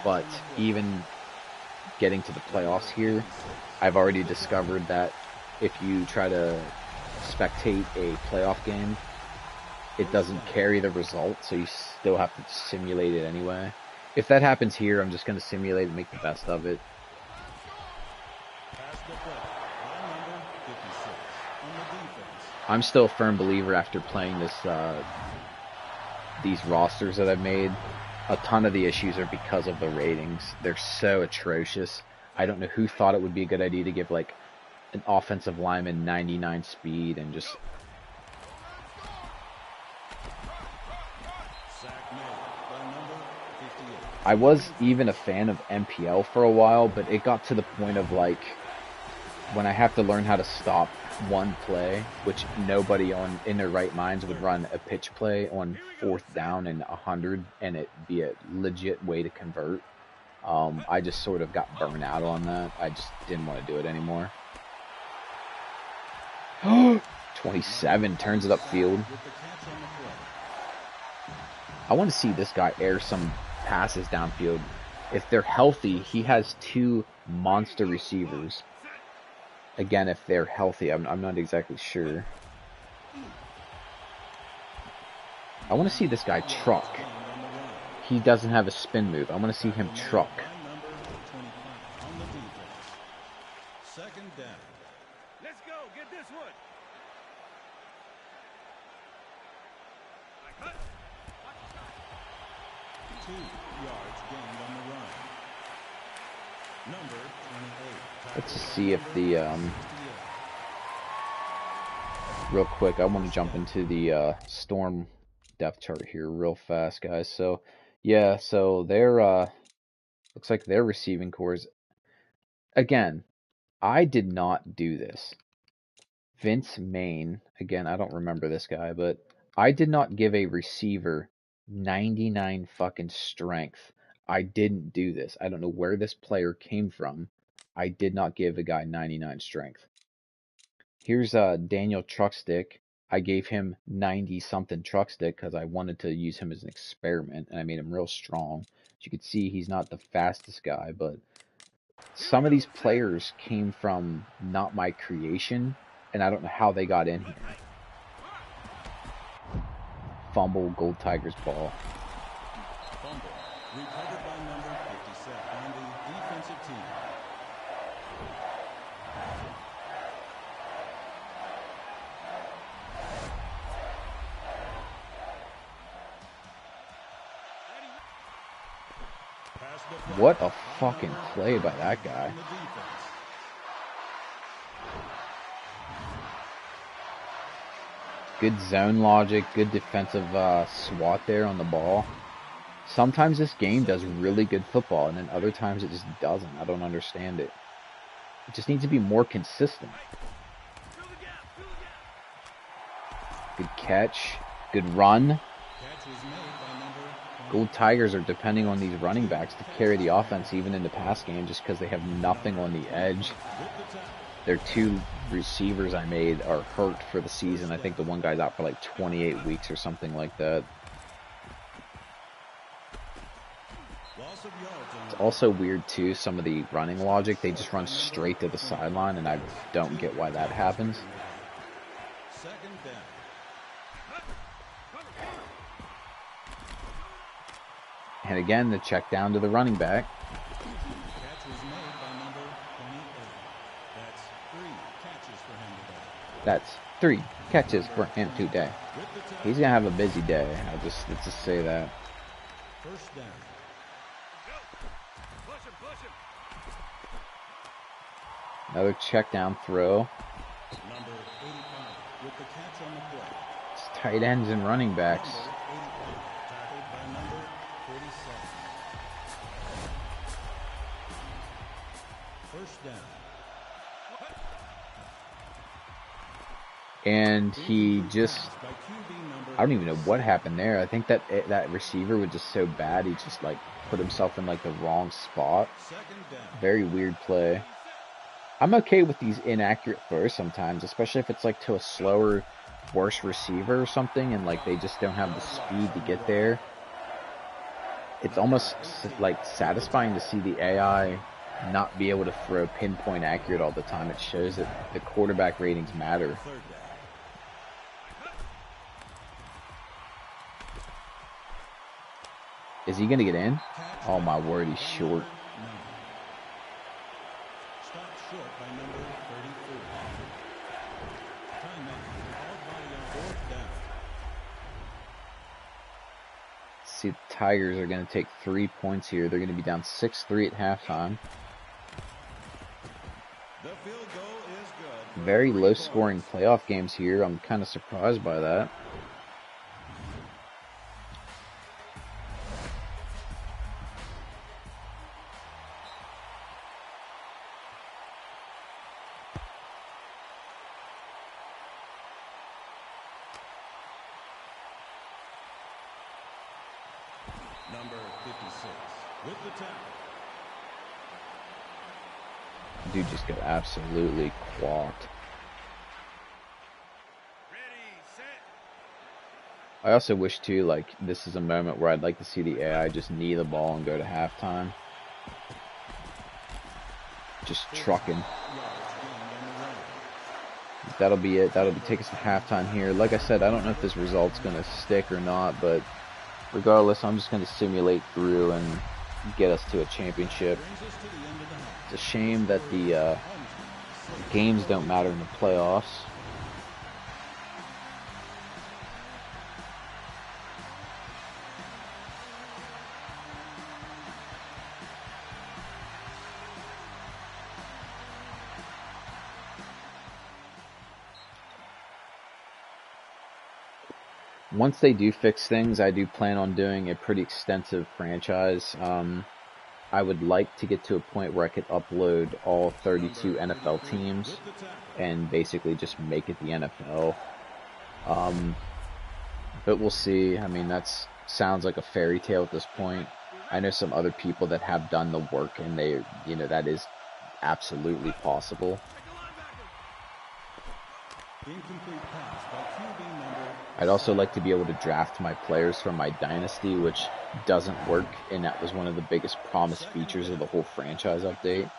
but even getting to the playoffs here, I've already discovered that if you try to spectate a playoff game, it doesn't carry the result, so you still have to simulate it anyway. If that happens here, I'm just going to simulate and make the best of it. I'm still a firm believer after playing these rosters that I've made. A ton of the issues are because of the ratings. They're so atrocious. I don't know who thought it would be a good idea to give like an offensive lineman 99 speed and just... I was even a fan of MPL for a while, but it got to the point of like when I have to learn how to stop one play, which nobody in their right minds would run a pitch play on 4th down and 100 and it be a legit way to convert. I just sort of got burned out on that. I just didn't want to do it anymore. 27 turns it upfield. I want to see this guy air some passes downfield. If they're healthy, he has 2 monster receivers. Again, if they're healthy, I'm not exactly sure. I want to see this guy truck. He doesn't have a spin move. I want to see him truck. Second down. Let's go. Get this one. 2 yards gained on the run. Number 28. Let's just see if the real quick, I want to jump into the Storm depth chart here real fast, guys. So yeah, so their looks like their receiving cores, again, I did not do this. Vince Main, again, I don't remember this guy, but I did not give a receiver 99 fucking strength. I didn't do this. I don't know where this player came from. I did not give a guy 99 strength. Here's Daniel Truckstick. I gave him 90-something Truckstick because I wanted to use him as an experiment, and I made him real strong. As you can see, he's not the fastest guy, but some of these players came from not my creation, and I don't know how they got in here. Fumble, Gold Tigers ball. Fumble. Recovered by number 57 on the defensive team. What a fucking play by that guy. Good zone logic, good defensive SWAT there on the ball. Sometimes this game does really good football, and then other times it just doesn't. I don't understand it. It just needs to be more consistent. Good catch. Good run. Catch was made by number Gold Tigers are depending on these running backs to carry the offense even in the pass game just because they have nothing on the edge. Their 2 receivers I made are hurt for the season. I think the one guy's out for like 28 weeks or something like that. It's also weird too, some of the running logic. They just run straight to the sideline, and I don't get why that happens. And again, the check down to the running back. That's 3 catches for him today. He's gonna have a busy day. Let's just say that. First down. Another check down throw. Number 85 with the catch on the play. It's tight ends and running backs. Number 85 tackled by number 47. First down. And he just, I don't even know what happened there. I think that receiver was just so bad, he just like put himself in like the wrong spot. Very weird play. I'm okay with these inaccurate throws sometimes, especially if it's like to a slower, worse receiver or something, and like they just don't have the speed to get there. It's almost like satisfying to see the AI not be able to throw pinpoint accurate all the time. It shows that the quarterback ratings matter. Is he going to get in? Oh my word, he's short. Stopped short by number 34. Timeout. Called by on fourth down. See, the Tigers are going to take 3 points here. They're going to be down 6-3 at halftime. The field goal is good. Very low-scoring playoff games here. I'm kind of surprised by that. Number 56 with the tackle. Dude just got absolutely clocked. I also wish too, like, this is a moment where I'd like to see the AI just knee the ball and go to halftime. Just trucking. That'll be it. That'll take us to halftime here. Like I said, I don't know if this result's going to stick or not, but regardless, I'm just going to simulate through and get us to a championship. It's a shame that the games don't matter in the playoffs. Once they do fix things, I do plan on doing a pretty extensive franchise. I would like to get to a point where I could upload all 32 NFL teams and basically just make it the NFL. But we'll see. I mean, that sounds like a fairy tale at this point. I know some other people that have done the work, and they, you know, that is absolutely possible. Incomplete pass by QB number. I'd also like to be able to draft my players from my dynasty, which doesn't work, and that was one of the biggest promised features of the whole franchise update.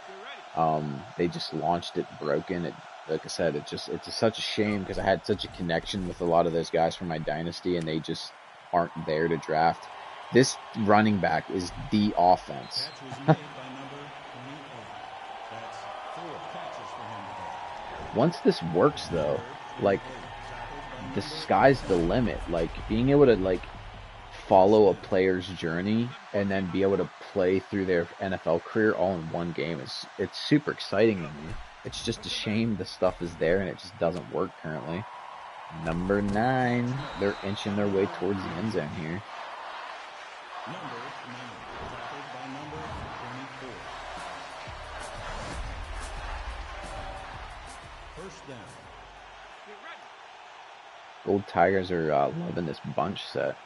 They just launched it broken. Like I said, it's just such a shame because I had such a connection with a lot of those guys from my dynasty, and they just aren't there to draft. This running back is the offense. Catch was made by number 28. That's 4 catches for him today. Once this works, though, like, the sky's the limit. Like, being able to, like, follow a player's journey and then be able to play through their NFL career all in one game, it's super exciting to me. It's just a shame the stuff is there and it just doesn't work currently. Number 9, they're inching their way towards the end zone here. Number 9, tackled by number 24. First down. Gold Tigers are loving this bunch set.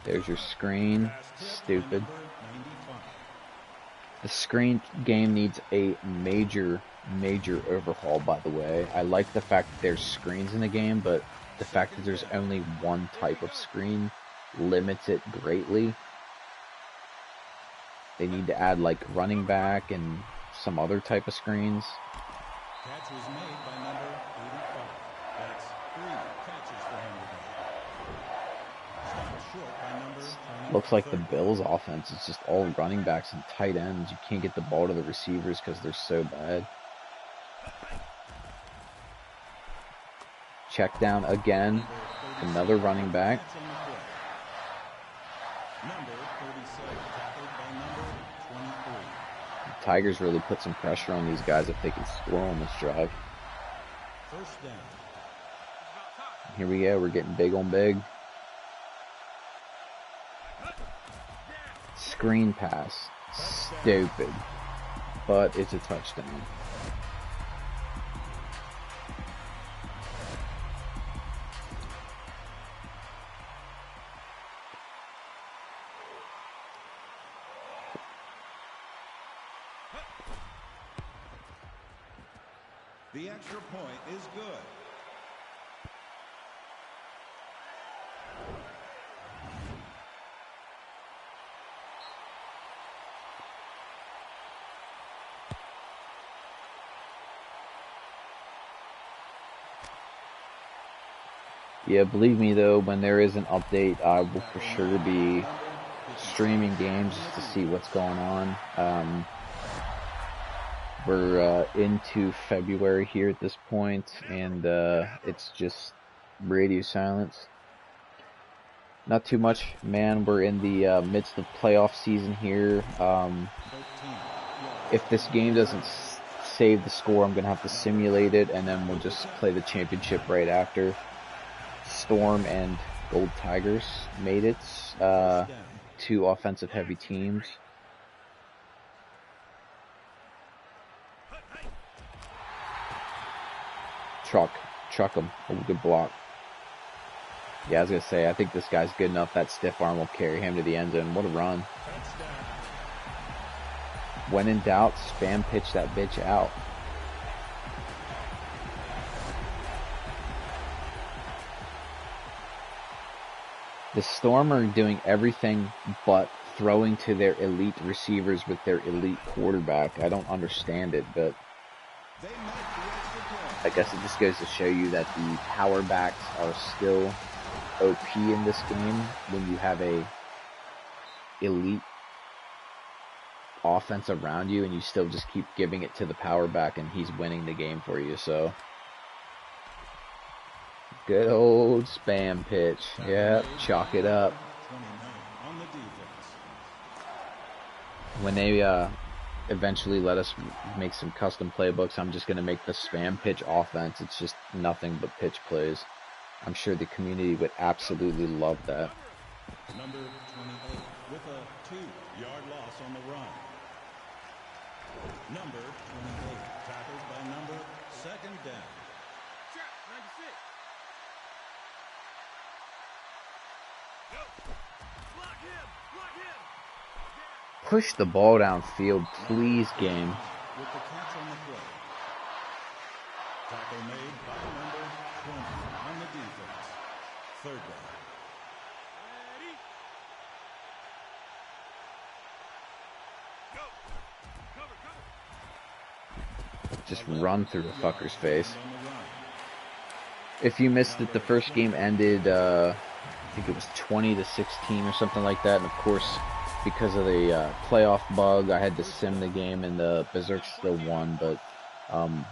There's your screen. Pass hit by Stupid. number 95. The screen game needs a major overhaul, by the way. I like the fact that there's screens in the game, but the fact that there's only one type of screen limits it greatly. They need to add like running back and some other type of screens. Catch was made by number 85. That's 3 catches for him today. Stopped short by number 20. Looks like the Bills offense is just all running backs and tight ends. You can't get the ball to the receivers because they're so bad. Check down again. Another running back. Catch on the play. Number 37 tackled by number 23. Tigers really put some pressure on these guys if they can score on this drive. First down. Here we go. We're getting big on big. Screen pass. Stupid. But it's a touchdown. The extra point is good. Yeah, believe me though, when there is an update, I will for sure be streaming games just to see what's going on. We're into February here at this point, and it's just radio silence. Not too much, man. We're in the midst of playoff season here. If this game doesn't save the score, I'm going to have to simulate it, and then we'll just play the championship right after. Storm and Gold Tigers made it. 2 offensive heavy teams. Truck him. A good block. Yeah, I was going to say, I think this guy's good enough. That stiff arm will carry him to the end zone. What a run. When in doubt, spam pitch that bitch out. The Storm are doing everything but throwing to their elite receivers with their elite quarterback. I don't understand it, but I guess it just goes to show you that the power backs are still OP in this game when you have a elite offense around you and you still just keep giving it to the power back and he's winning the game for you. So good old spam pitch. Yep, chalk it up. When they eventually let us make some custom playbooks, I'm just going to make the spam pitch offense. It's just nothing but pitch plays. I'm sure the community would absolutely love that. Number 28 with a 2-yard loss on the run. Number 28 tackled by number 2nd down. Check, 96. Go. Block him. Block him. Push the ball downfield, please, game. With the catch on the play. Tackle made by number 20 on the defense. 3rd down. Ready. Go. Cover, cover. Just run through the fucker's face. On the run. If you missed it, the first game ended, I think it was 20-16 or something like that. And of course, because of the playoff bug, I had to sim the game, and the Berserk still won. But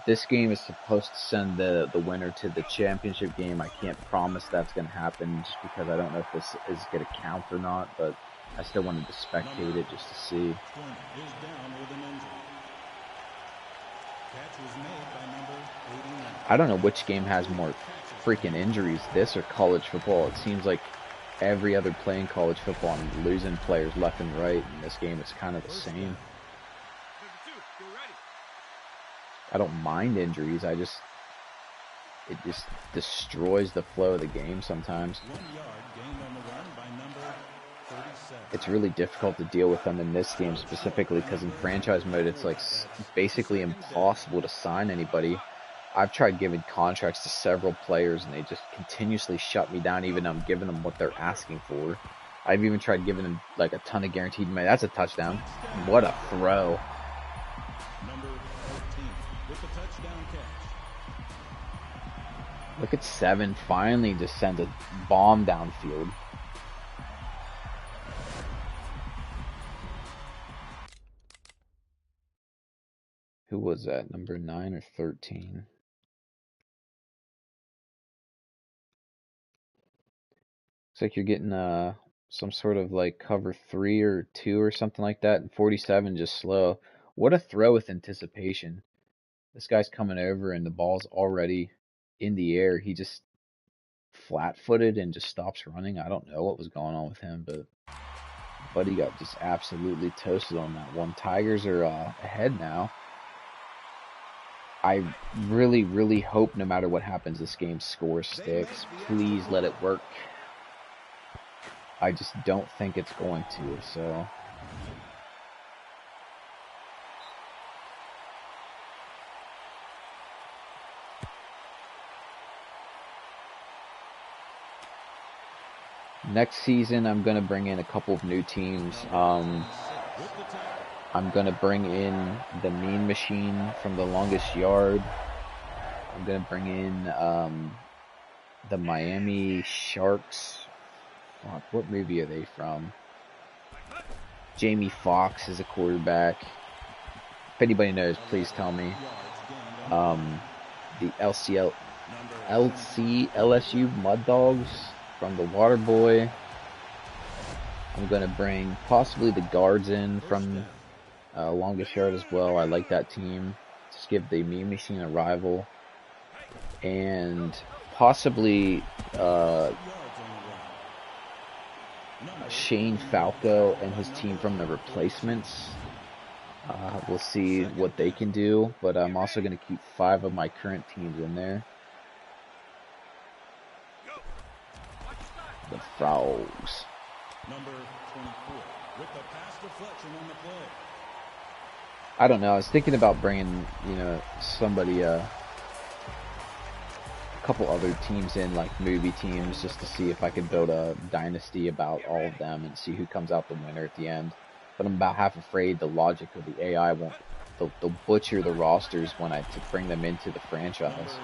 this game is supposed to send the winner to the championship game. I can't promise that's going to happen just because I don't know if this is going to count or not. But I still wanted to spectate it just to see. 20 is down with an injury. Catch was made by number 89. I don't know which game has more freaking injuries, this or college football. It seems like every other play in college football, I'm losing players left and right. In this game, it's kind of the same. 52. Get ready. I don't mind injuries. It just destroys the flow of the game sometimes. 1 yard gained on the run by number it's really difficult to deal with them in this game specifically because in franchise mode it's like basically impossible to sign anybody. I've tried giving contracts to several players and they just continuously shut me down even though I'm giving them what they're asking for. I've even tried giving them like a ton of guaranteed money. That's a touchdown. What a throw. Number 14 with the touchdown catch. Look at 7 finally just send a bomb downfield. Who was that? Number 9 or 13? Looks like you're getting some sort of like cover 3 or 2 or something like that. And 47 just slow. What a throw with anticipation. This guy's coming over and the ball's already in the air. He just flat-footed and just stops running. I don't know what was going on with him, but Buddy got just absolutely toasted on that one. Tigers are ahead now. I really, really hope no matter what happens, this game score sticks. Please let it work. I just don't think it's going to, so... Next season, I'm going to bring in a couple of new teams. I'm going to bring in the Mean Machine from The Longest Yard. I'm going to bring in the Miami Sharks. Fuck, what movie are they from? Jamie Foxx is a quarterback. If anybody knows, please tell me. The LSU Mud Dogs from The Waterboy. I'm going to bring possibly the Guards in from Longest Yard as well. I like that team. Just give the Mean Machine a rival. And possibly Shane Falco and his team from The Replacements. We'll see what they can do, but I'm also going to keep 5 of my current teams in there. The Frogs. Number 24 with the pass deflection on the play. I don't know. I was thinking about bringing, somebody, a couple other teams in, like movie teams, just to see if I could build a dynasty about all of them and see who comes out the winner at the end. But I'm about half afraid the logic of the AI won't, they'll butcher the rosters when I bring them into the franchise.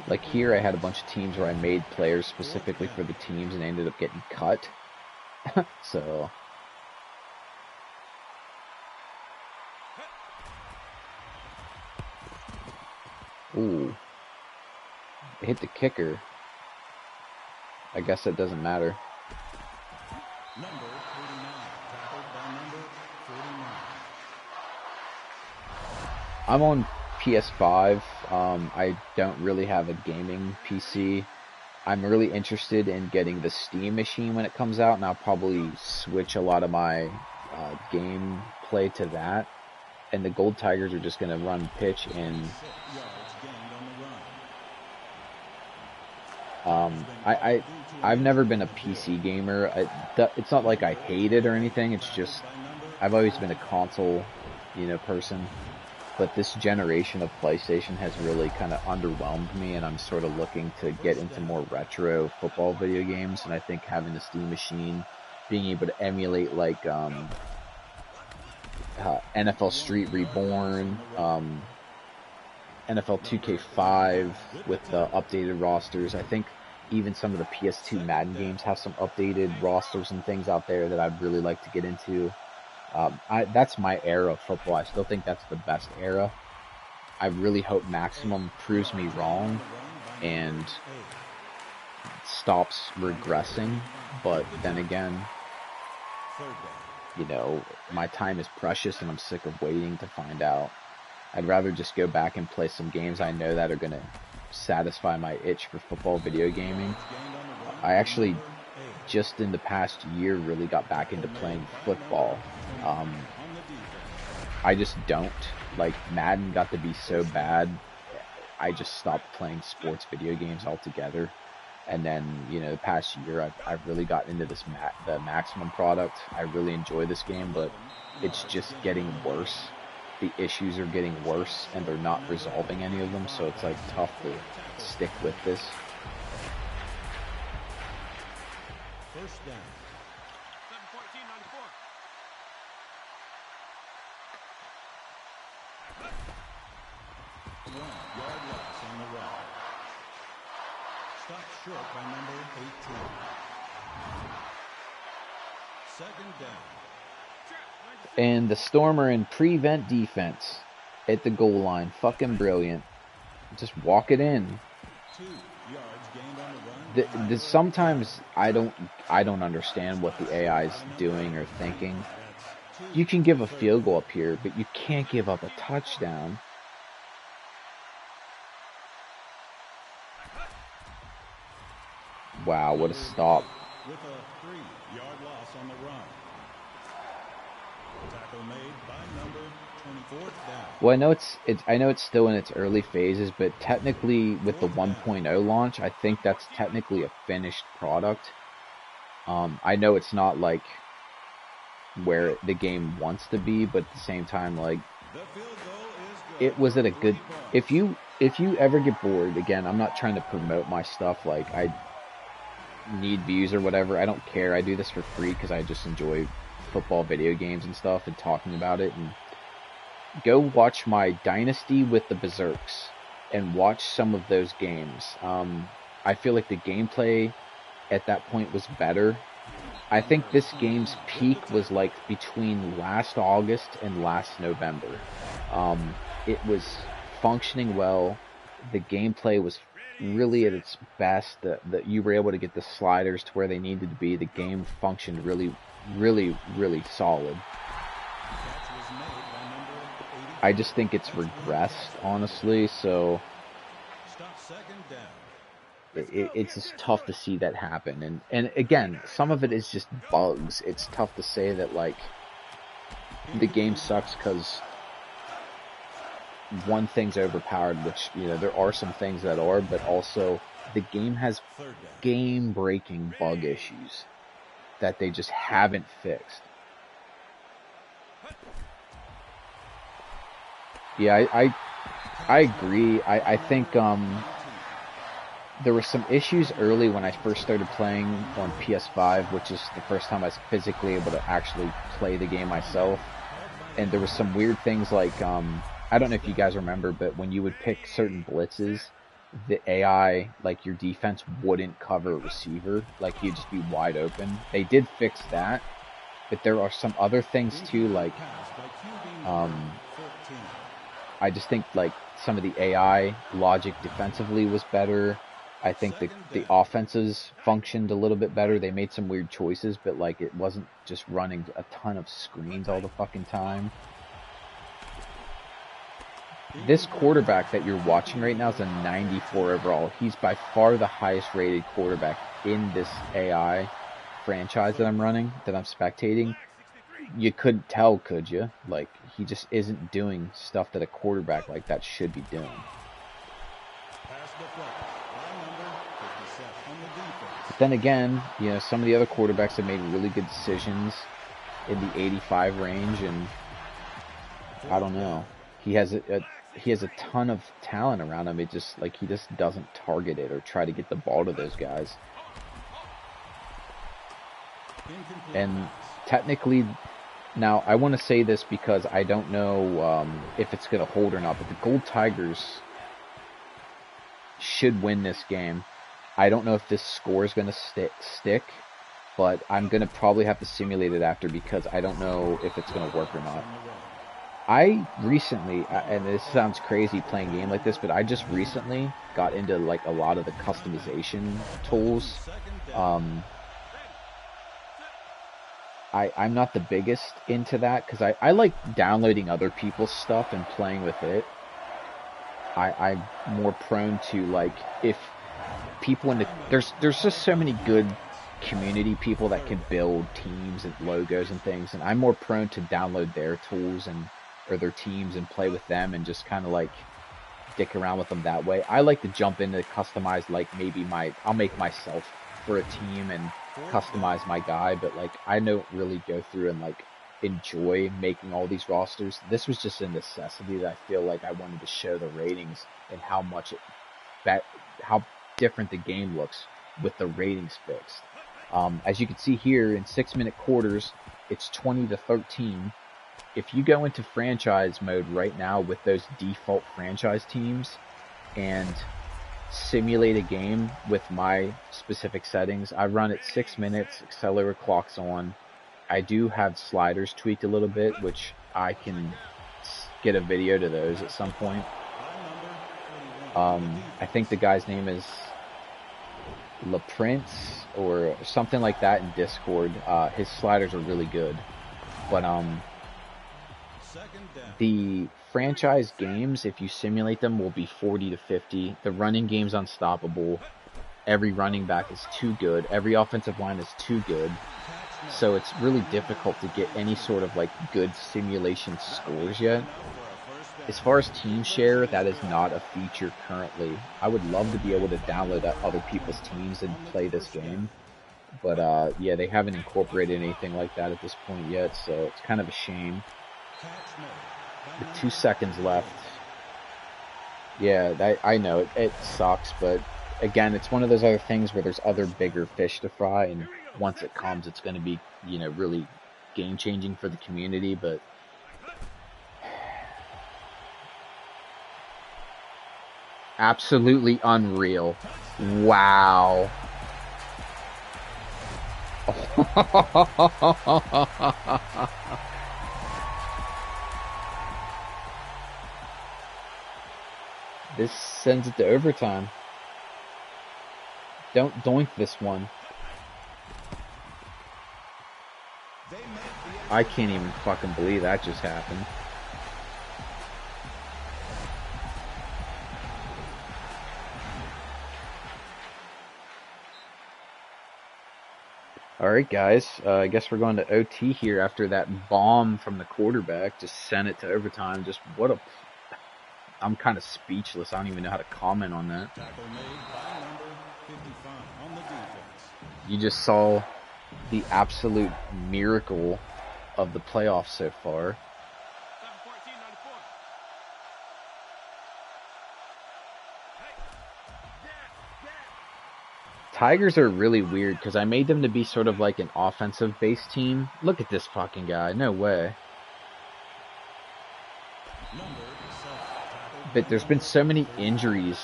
Like here, I had a bunch of teams where I made players specifically for the teams and they ended up getting cut. So... Ooh. They hit the kicker. I guess that doesn't matter. Number 49, tackled by number 49. I'm on PS5. I don't really have a gaming PC. I'm really interested in getting the Steam machine when it comes out, and I'll probably switch a lot of my game play to that. And the Gold Tigers are just going to run pitch and... I've never been a PC gamer. It's not like I hate it or anything. It's just I've always been a console, person. But this generation of PlayStation has really kind of underwhelmed me, and I'm sort of looking to get into more retro football video games. And I think having the Steam machine, being able to emulate like NFL Street Reborn, NFL 2K5 with the updated rosters. I think even some of the PS2 Madden games have some updated rosters and things out there that I'd really like to get into. That's my era of football. I still think that's the best era. I really hope Maximum proves me wrong and stops regressing. But then again, my time is precious and I'm sick of waiting to find out. I'd rather just go back and play some games I know that are going to satisfy my itch for football video gaming. I actually, just in the past year, really got back into playing football. I just don't. Like, Madden got to be so bad, I just stopped playing sports video games altogether. And then, the past year, I've really gotten into the Maximum product. I really enjoy this game, but it's just getting worse. The issues are getting worse, and they're not resolving any of them, so it's like tough to stick with this. First down. 7-14-94. 1 yard loss on the run. Stopped short by number 18. Second down. And the Storm are in prevent defense at the goal line. Fucking brilliant. Just walk it in. 2 yards gained on the run. Sometimes I don't understand what the AI is doing or thinking. You can give a field goal up here, but you can't give up a touchdown. Wow, what a stop. With a 3-yard loss on the run. Tackle made by number 24th down. Well, I know it's still in its early phases, but technically with the 1.0 launch, I think that's technically a finished product. I know it's not like where the game wants to be, but at the same time, like, The field goal is good. it was at a 3 good. points. If you ever get bored, again, I'm not trying to promote my stuff. Like, I need views or whatever. I don't care. I do this for free because I just enjoy football video games and stuff and talking about it. And go watch my Dynasty with the Berserks and watch some of those games. I feel like the gameplay at that point was better. I think this game's peak was like between last August and last November. It was functioning well. The gameplay was really at its best. That you were able to get the sliders to where they needed to be. The game functioned really, really, really solid. Catch was made by number 80. I just think it's regressed, honestly. So Stop second down. it's just tough to see that happen. And again, some of it is just bugs. It's tough to say that like the game sucks because one thing's overpowered, which there are some things that are, but also the game has Third down. game-breaking bug issues that they just haven't fixed. Yeah, I agree. I think there were some issues early when I first started playing on PS5, which is the first time I was physically able to actually play the game myself. And there were some weird things like, I don't know if you guys remember, but when you would pick certain blitzes, the AI, like your defense, wouldn't cover a receiver. Like he'd just be wide open. They did fix that, but there are some other things too, like, Pass by QB number 14. I just think like some of the AI logic defensively was better. I think the offenses functioned a little bit better. They made some weird choices, but like it wasn't just running a ton of screens all the fucking time. This quarterback that you're watching right now is a 94 overall. He's by far the highest rated quarterback in this AI franchise that I'm running, that I'm spectating. You couldn't tell, could you? Like, he just isn't doing stuff that a quarterback like that should be doing. Pass deflected by number 57 on the defense. But then again, some of the other quarterbacks have made really good decisions in the 85 range, and I don't know. He has a ton of talent around him. It just like he just doesn't target it or try to get the ball to those guys. Incomplete And pass. technically, now I want to say this because I don't know if it's going to hold or not, but the Gold Tigers should win this game. I don't know if this score is going to stick, but I'm going to probably have to simulate it after because I don't know if it's going to work or not. On the run. I recently, and this sounds crazy playing a game like this, but I just recently got into like a lot of the customization tools. Second down. I'm not the biggest into that because I like downloading other people's stuff and playing with it. I'm more prone to like if people in the there's just so many good community people that can build teams and logos and things, and I'm more prone to download their tools or their teams and play with them and just kind of like dick around with them that way. I like to jump into customize, like maybe I'll make myself for a team and customize my guy, but like I don't really go through and like enjoy making all these rosters. This was just a necessity that I feel like I wanted to show the ratings and how much how different the game looks with the ratings fixed. As you can see here, in 6-minute quarters, it's 20-13. If you go into franchise mode right now with those default franchise teams and simulate a game with my specific settings, I run at 6 minutes, accelerator clock's on. I do have sliders tweaked a little bit, which I can get a video to those at some point. I think the guy's name is LaPrince or something like that in Discord. His sliders are really good. But the franchise games, if you simulate them, will be 40-50. The running game's unstoppable. Every running back is too good. Every offensive line is too good. So it's really difficult to get any sort of like good simulation scores yet. As far as team share, that is not a feature currently. I would love to be able to download other people's teams and play this game. But yeah, they haven't incorporated anything like that at this point yet, so it's kind of a shame. With 2 seconds left. Yeah, I know, it sucks, but again, it's one of those other things where there's other bigger fish to fry, and once it comes, it's going to be, you know, really game-changing for the community, but absolutely unreal. Wow. This sends it to overtime. Don't doink this one. I can't even fucking believe that just happened. Alright guys, I guess we're going to OT here after that bomb from the quarterback. Just sent it to overtime. Just what a... I'm kind of speechless. I don't even know how to comment on that. Tackle made by number 55 on the defense. You just saw the absolute miracle of the playoffs so far. 7-14, 94. Tigers are really weird because I made them to be sort of like an offensive-based team. Look at this fucking guy. No way. But there's been so many injuries.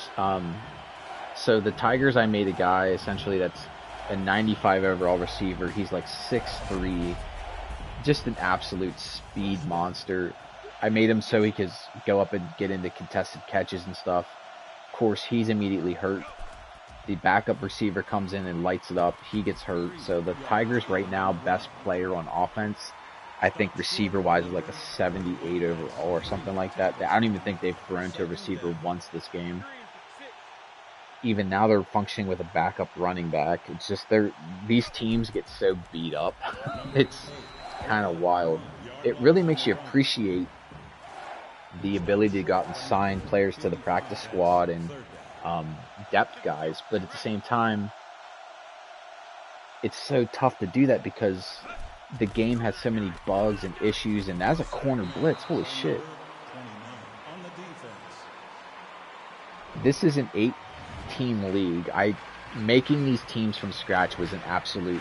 So the Tigers, I made a guy essentially that's a 95 overall receiver. He's like 6'3", just an absolute speed monster. I made him so he could go up and get into contested catches and stuff. Of course, he's immediately hurt. The backup receiver comes in and lights it up. He gets hurt. So the Tigers right now, best player on offense, I think receiver-wise is like a 78 overall or something like that. I don't even think they've thrown to a receiver once this game. Even now they're functioning with a backup running back. It's just these teams get so beat up. It's kind of wild. It really makes you appreciate the ability to go out and sign players to the practice squad and depth guys. But at the same time, it's so tough to do that because the game has so many bugs and issues, and as a corner blitz, holy shit. This is an 8-team league. Making these teams from scratch was an absolute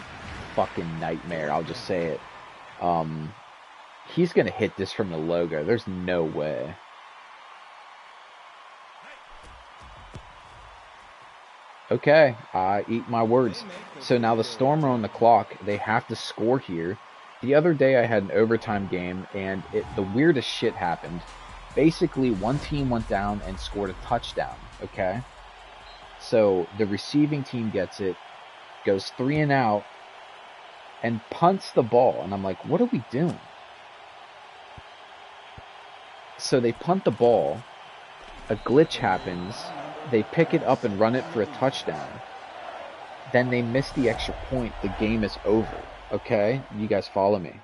fucking nightmare, I'll just say it. He's gonna hit this from the logo. There's no way. Okay, I eat my words. So now the Storm are on the clock. They have to score here. The other day I had an overtime game, and the weirdest shit happened. Basically, one team went down and scored a touchdown, okay? So the receiving team gets it, goes 3 and out, and punts the ball. And I'm like, what are we doing? So they punt the ball. A glitch happens. They pick it up and run it for a touchdown. Then they miss the extra point. The game is over. Okay? You guys follow me.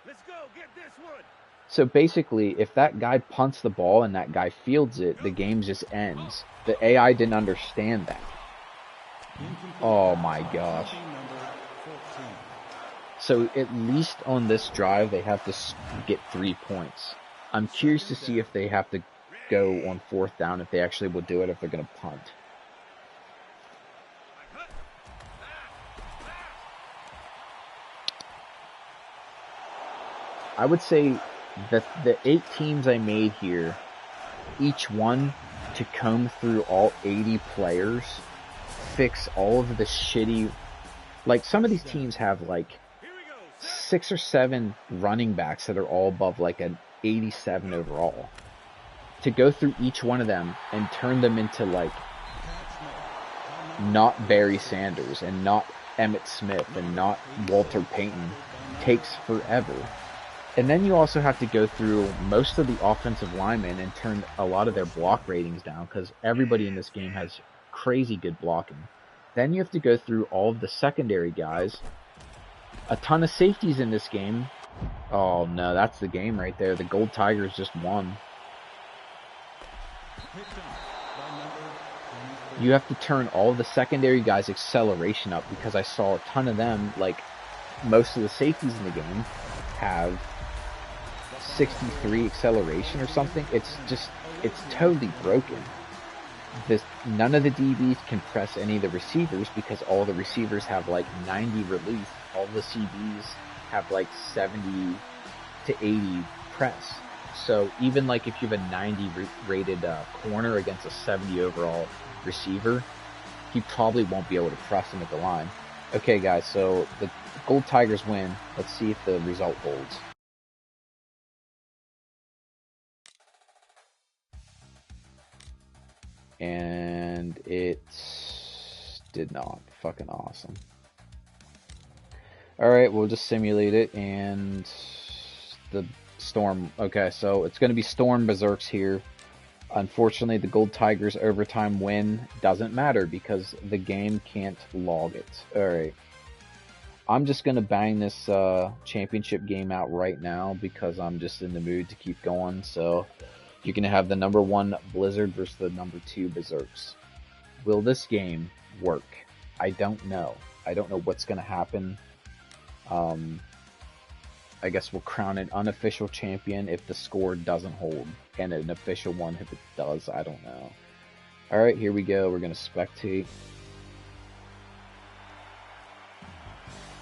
Let's go. Get this one. So basically, if that guy punts the ball and that guy fields it, the game just ends. The AI didn't understand that. Oh my gosh. So at least on this drive, they have to get 3 points. I'm curious to see if they have to go on 4th down, if they actually will do it, if they're going to punt. I would say that the 8 teams I made here, each one to comb through all 80 players, fix all of the shitty, like some of these teams have like 6 or 7 running backs that are all above like an 87 overall. To go through each one of them and turn them into like not Barry Sanders and not Emmitt Smith and not Walter Payton takes forever. And then you also have to go through most of the offensive linemen and turn a lot of their block ratings down, because everybody in this game has crazy good blocking. Then you have to go through all of the secondary guys. A ton of safeties in this game. Oh no, that's the game right there. The Gold Tigers just won. You have to turn all of the secondary guys' acceleration up, because I saw a ton of them, like most of the safeties in the game, have 63 acceleration or something. It's totally broken. None of the DBs can press any of the receivers, because all the receivers have like 90 release. All the CBs have like 70 to 80 press. So even like if you have a 90 rated corner against a 70 overall receiver, he probably won't be able to press him at the line. Okay guys, so the Gold Tigers win. Let's see if the result holds. And it did not. Fucking awesome. Alright, we'll just simulate it, and the Storm. Okay, so it's going to be Storm Berserks here. Unfortunately, the Gold Tigers overtime win doesn't matter because the game can't log it. Alright. I'm just going to bang this championship game out right now because I'm just in the mood to keep going. So you're going to have the number 1 Blizzard versus the number 2 Berserks. Will this game work? I don't know. I don't know what's going to happen. I guess we'll crown an unofficial champion if the score doesn't hold, and an official one if it does. I don't know. Alright, here we go. We're going to spectate.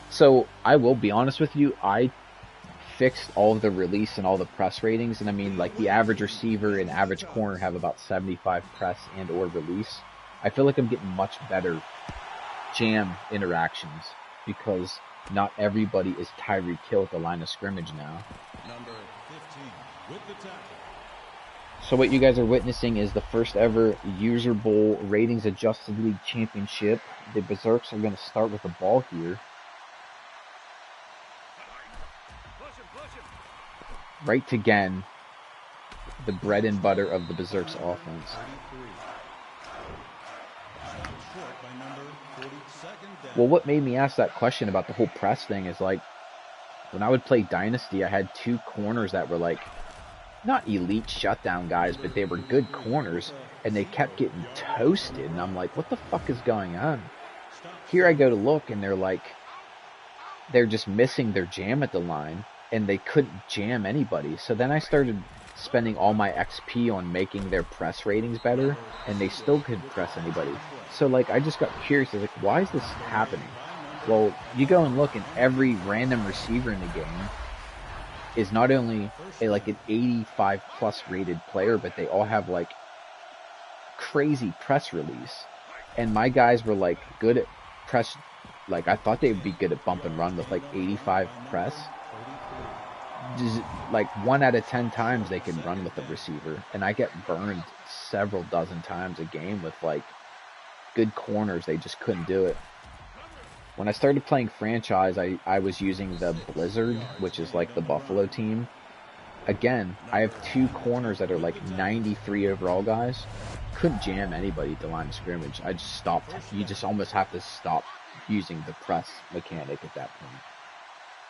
So, I will be honest with you, I fixed all of the release and all the press ratings, and I mean, like, the average receiver and average corner have about 75 press and or release. I feel like I'm getting much better jam interactions, because not everybody is Tyreek Hill at the line of scrimmage now. Number 15 with the tackle. So what you guys are witnessing is the first ever User Bowl Ratings Adjusted League Championship. The Berserks are going to start with the ball here. Right to Gen, the bread and butter of the Berserks offense. Well, what made me ask that question about the whole press thing is, like, when I would play Dynasty, I had 2 corners that were, like, not elite shutdown guys, but they were good corners, and they kept getting toasted, and I'm like, what the fuck is going on? Here I go to look, and they're just missing their jam at the line, and they couldn't jam anybody. So then I started spending all my XP on making their press ratings better, and they still couldn't press anybody. So, like, I just got curious. I was like, why is this happening? Well, you go and look, and every random receiver in the game is not only like an 85 plus rated player, but they all have like crazy press release. And my guys were like good at press. Like, I thought they would be good at bump and run with like 85 press. Just like 1 out of 10 times they can run with a receiver, and I get burned several dozen times a game with like good corners. They just couldn't do it. When I started playing franchise, I was using the Blizzard, which is like the Buffalo team. Again, I have 2 corners that are like 93 overall guys. Couldn't jam anybody at the line of scrimmage. I just stopped. You just almost have to stop using the press mechanic at that point.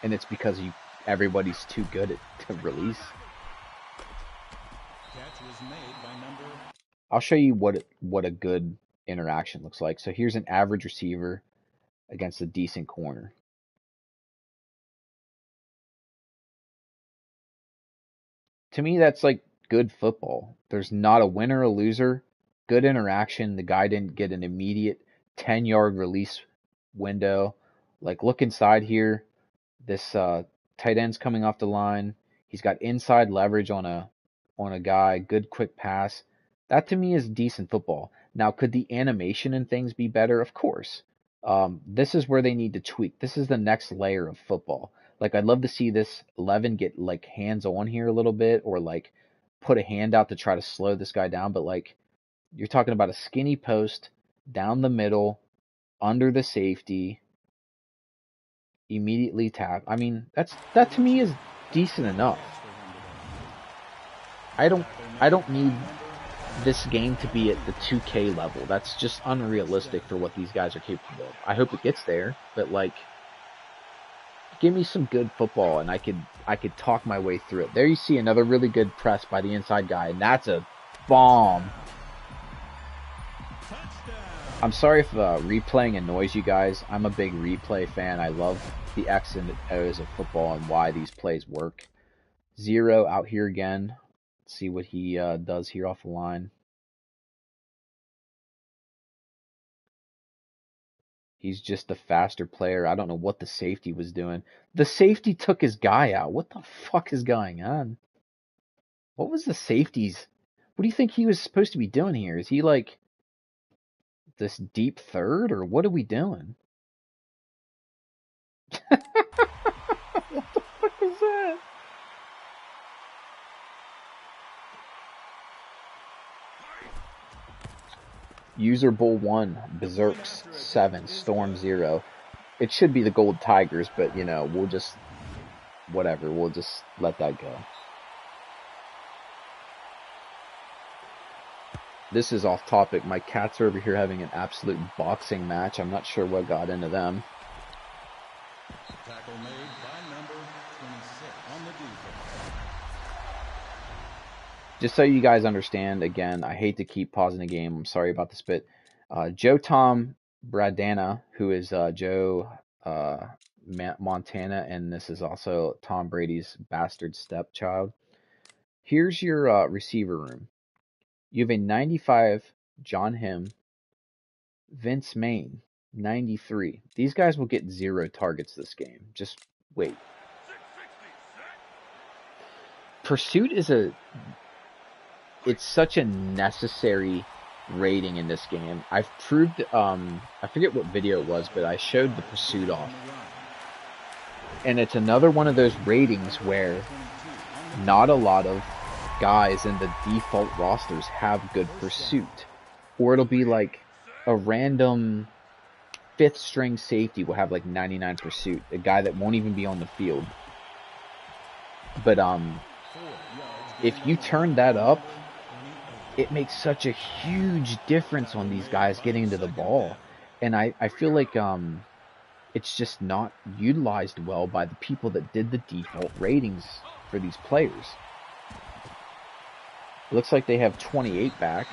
And it's because everybody's too good at to release. was made by number. I'll show you what a good interaction looks like. So here's an average receiver against a decent corner. To me, that's like good football. There's not a winner or loser. Good interaction. The guy didn't get an immediate 10-yard release window. Like, look inside here. This tight end's coming off the line. He's got inside leverage on a guy. Good quick pass. That to me is decent football. Now, could the animation and things be better? Of course. This is where they need to tweak. This is the next layer of football. Like, I'd love to see this 11 get like hands on here a little bit, or like put a hand out to try to slow this guy down. But like, you're talking about a skinny post down the middle, under the safety, immediately tap. I mean, that to me is decent enough. I don't need this game to be at the 2K level. That's just unrealistic for what these guys are capable of. I hope it gets there, but like, give me some good football and I could talk my way through it. There you see another really good press by the inside guy, and that's a bomb. I'm sorry if replaying annoys you guys. I'm a big replay fan. I love the X and O's of football and why these plays work. Zero out here again. Let's see what he does here off the line. He's just a faster player. I don't know what the safety was doing. The safety took his guy out. What the fuck is going on? What was the safety's? What do you think he was supposed to be doing here? Is he like this deep third, or what are we doing? What the fuck was that? User Bull 1, Berserks 7, Storm 0. It should be the Gold Tigers, but, you know, we'll just... whatever, we'll just let that go. This is off topic. My cats are over here having an absolute boxing match. I'm not sure what got into them. Tackle made by number 26 on the defense. Just so you guys understand, again, I hate to keep pausing the game. I'm sorry about this, but Joe Tom Bradana, who is Joe Montana, and this is also Tom Brady's bastard stepchild. Here's your receiver room. You have a 95 John Him, Vince Main, 93. These guys will get 0 targets this game. Just wait. Pursuit is it's such a necessary rating in this game. I've proved, I forget what video it was, but I showed the pursuit off. And it's another one of those ratings where not a lot of guys in the default rosters have good pursuit. Or it'll be like a random 5th string safety will have like 99 pursuit. A guy that won't even be on the field. But if you turn that up, it makes such a huge difference on these guys getting to the ball. And I feel like it's just not utilized well by the people that did the default ratings for these players. It looks like they have 28 back,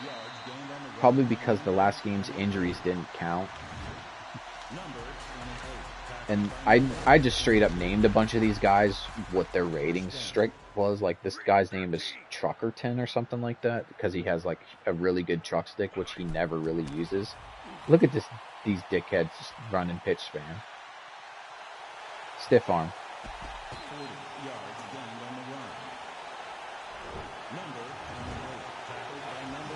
probably because the last game's injuries didn't count. And I just straight up named a bunch of these guys what their ratings strict was. Like, this guy's name is Truckerton or something like that, because he has like a really good truck stick, which he never really uses. Look at these dickheads just running pitch spam. Stiff arm. 40 yards gained on the run. Number 28, tackled by number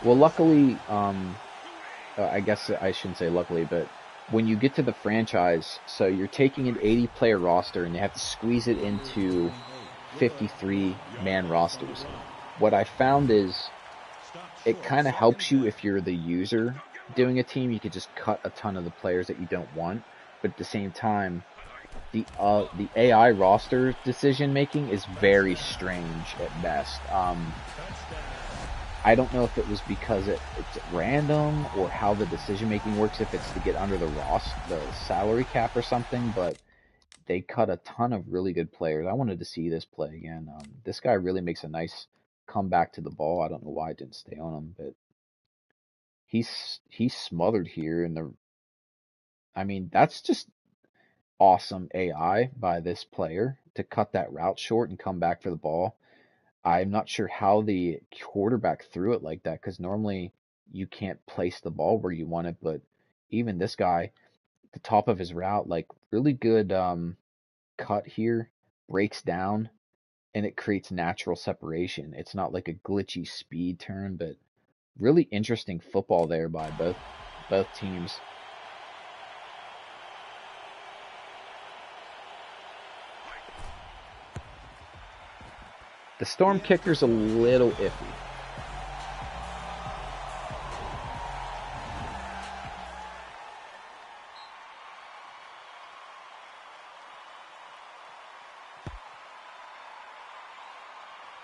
49. Well, luckily, I guess I shouldn't say luckily, but when you get to the franchise, so you're taking an 80-player roster and you have to squeeze it into 53-man rosters. What I found is it kind of helps you if you're the user doing a team. You could just cut a ton of the players that you don't want, but at the same time, the AI roster decision making is very strange at best. I don't know if it was because it's random or how the decision making works, if it's to get under the salary cap or something, but they cut a ton of really good players. I wanted to see this play again. This guy really makes a nice comeback to the ball. I don't know why it didn't stay on him, but he's smothered here in the. I mean, that's just awesome AI by this player to cut that route short and come back for the ball. I'm not sure how the quarterback threw it like that because normally you can't place the ball where you want it, but even this guy, the top of his route, like really good cut here, breaks down, and it creates natural separation. It's not like a glitchy speed turn, but really interesting football there by both teams. The Storm kicker's a little iffy.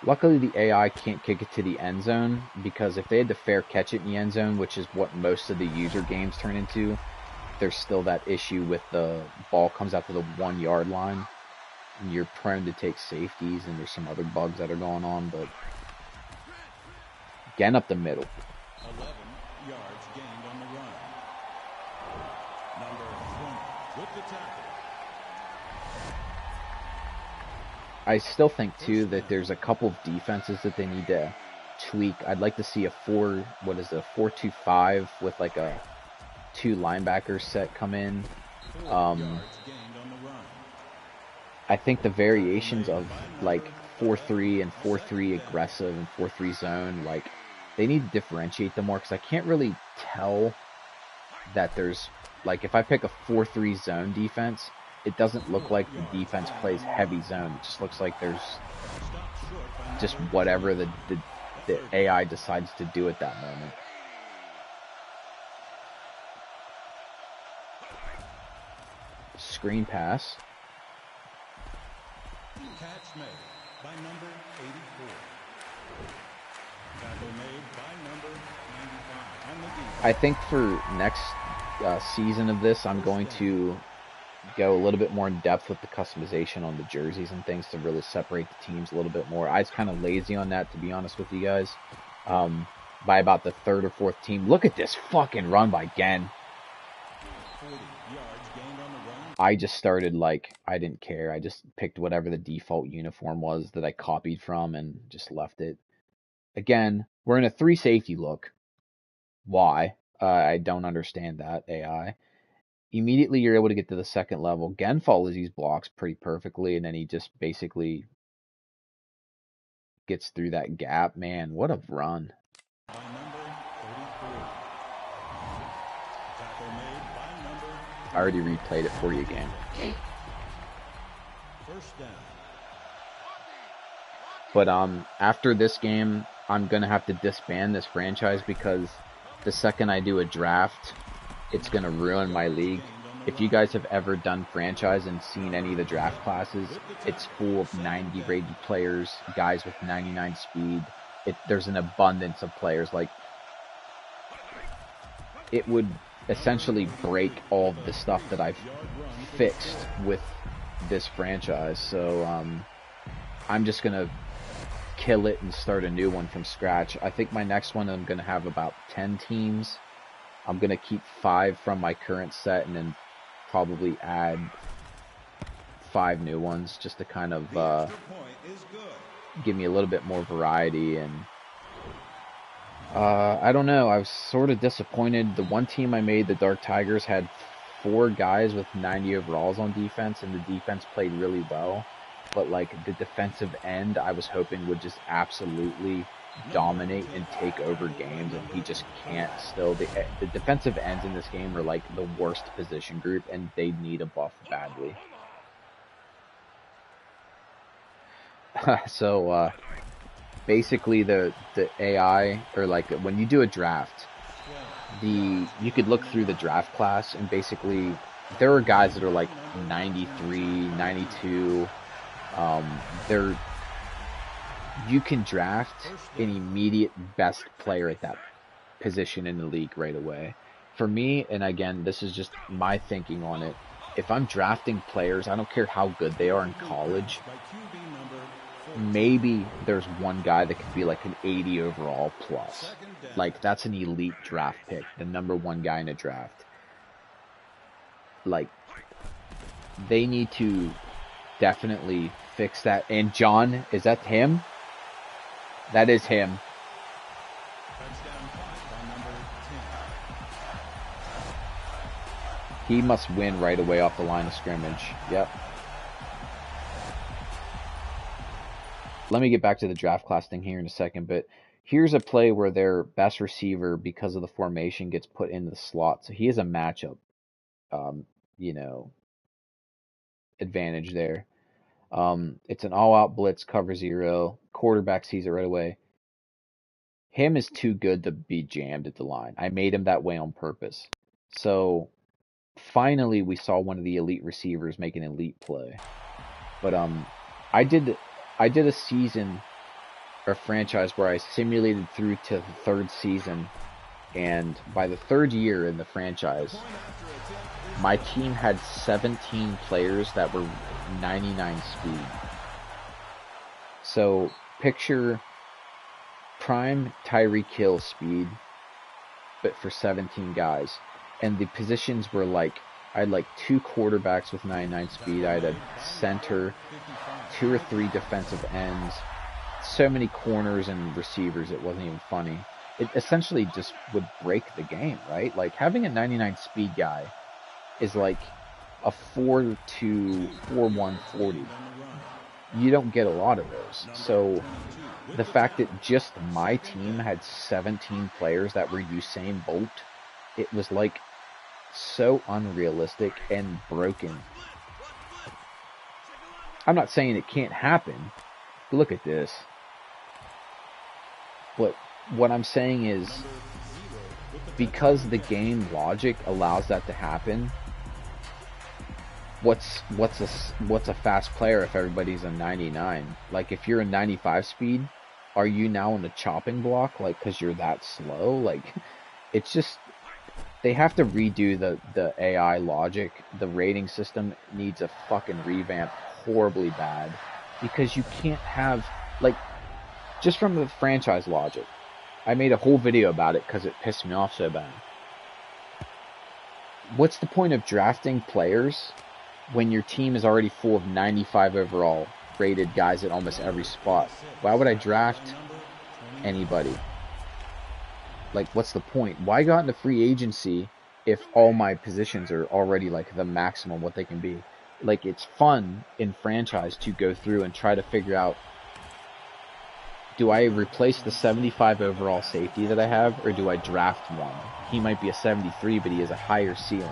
Luckily, the AI can't kick it to the end zone, because if they had to fair catch it in the end zone, which is what most of the user games turn into, there's still that issue with the ball comes out to the 1 yard line. And you're prone to take safeties, and there's some other bugs that are going on, but again up the middle. 11 yards gained on the run. Number 20 with the tackle. I still think too that there's a couple of defenses that they need to tweak. I'd like to see a 4-2-5 with like a 2 linebacker set come in. 4 yards gained on the run. I think the variations of like 4-3 and 4-3 aggressive and 4-3 zone, like they need to differentiate them more, because I can't really tell that there's like, if I pick a 4-3 zone defense, it doesn't look like the defense plays heavy zone. It just looks like there's just whatever the AI decides to do at that moment. Screen pass. Catch made by number 84. Tackle made by number 95 on the defense. I think for next season of this, I'm going to go a little bit more in depth with the customization on the jerseys and things to really separate the teams a little bit more. I was kind of lazy on that, to be honest with you guys. By about the 3rd or 4th team, look at this fucking run by Gen. 40 yards gained on the run. I just started like, I didn't care. I just picked whatever the default uniform was that I copied from and just left it. Again, we're in a 3 safety look. Why? I don't understand that, AI. Immediately you're able to get to the 2nd level. Gen follows these blocks pretty perfectly, and then he just basically gets through that gap. Man, what a run. By number 33. Tackle made by number. I already replayed it for you again. First down. But after this game, I'm going to have to disband this franchise, because the second I do a draft, it's going to ruin my league. If you guys have ever done franchise and seen any of the draft classes, it's full of 90 rated players, guys with 99 speed. There's an abundance of players. Like, it would essentially break all of the stuff that I've fixed with this franchise. So I'm just going to kill it and start a new one from scratch. I think my next one, I'm going to have about 10 teams. I'm going to keep 5 from my current set and then probably add 5 new ones, just to kind of give me a little bit more variety. And I don't know, I was sort of disappointed. The one team I made, the Dark Tigers, had 4 guys with 90 overalls on defense, and the defense played really well. But like the defensive end, I was hoping would just absolutely dominate and take over games, and he just can't. Still, the defensive ends in this game are like the worst position group, and they need a buff badly. So basically the AI, or like when you do a draft, you could look through the draft class, and basically there are guys that are like 93, 92. You can draft an immediate best player at that position in the league right away. For me, and again, this is just my thinking on it, if I'm drafting players, I don't care how good they are in college, maybe there's one guy that could be like an 80 overall plus. Like, that's an elite draft pick, the #1 guy in a draft. Like, they need to definitely fix that. And John, is that him? That is him. He must win right away off the line of scrimmage. Yep. Let me get back to the draft class thing here in a second, but here's a play where their best receiver, because of the formation, gets put in the slot. So he has a matchup, you know, advantage there. It's an all-out blitz, cover 0. Quarterback sees it right away. Him is too good to be jammed at the line. I made him that way on purpose. So finally, we saw one of the elite receivers make an elite play. But I did a season or franchise where I simulated through to the 3rd season, and by the 3rd year in the franchise, my team had 17 players that were 99 speed. So picture prime Tyreek Hill speed, but for 17 guys. And the positions were like, I had like 2 quarterbacks with 99 speed. I had a center, 2 or 3 defensive ends, so many corners and receivers, it wasn't even funny. It essentially just would break the game, right? Like, having a 99 speed guy is like a 4-2, 4-1 40. You don't get a lot of those. So the fact that just my team had 17 players that were Usain Bolt, it was like so unrealistic and broken. I'm not saying it can't happen. Look at this. But what I'm saying is, because the game logic allows that to happen, what's a fast player if everybody's a 99? Like, if you're a 95 speed, are you now on the chopping block? Like, because you're that slow? Like, it's just, they have to redo the AI logic. The rating system needs a fucking revamp horribly bad, because you can't have, like, just from the franchise logic. I made a whole video about it because it pissed me off so bad. What's the point of drafting players when your team is already full of 95 overall rated guys at almost every spot? Why would I draft anybody? Like, what's the point? Why go out into free agency if all my positions are already like the maximum what they can be? Like, it's fun in franchise to go through and try to figure out, do I replace the 75 overall safety that I have, or do I draft one? He might be a 73, but he has a higher ceiling.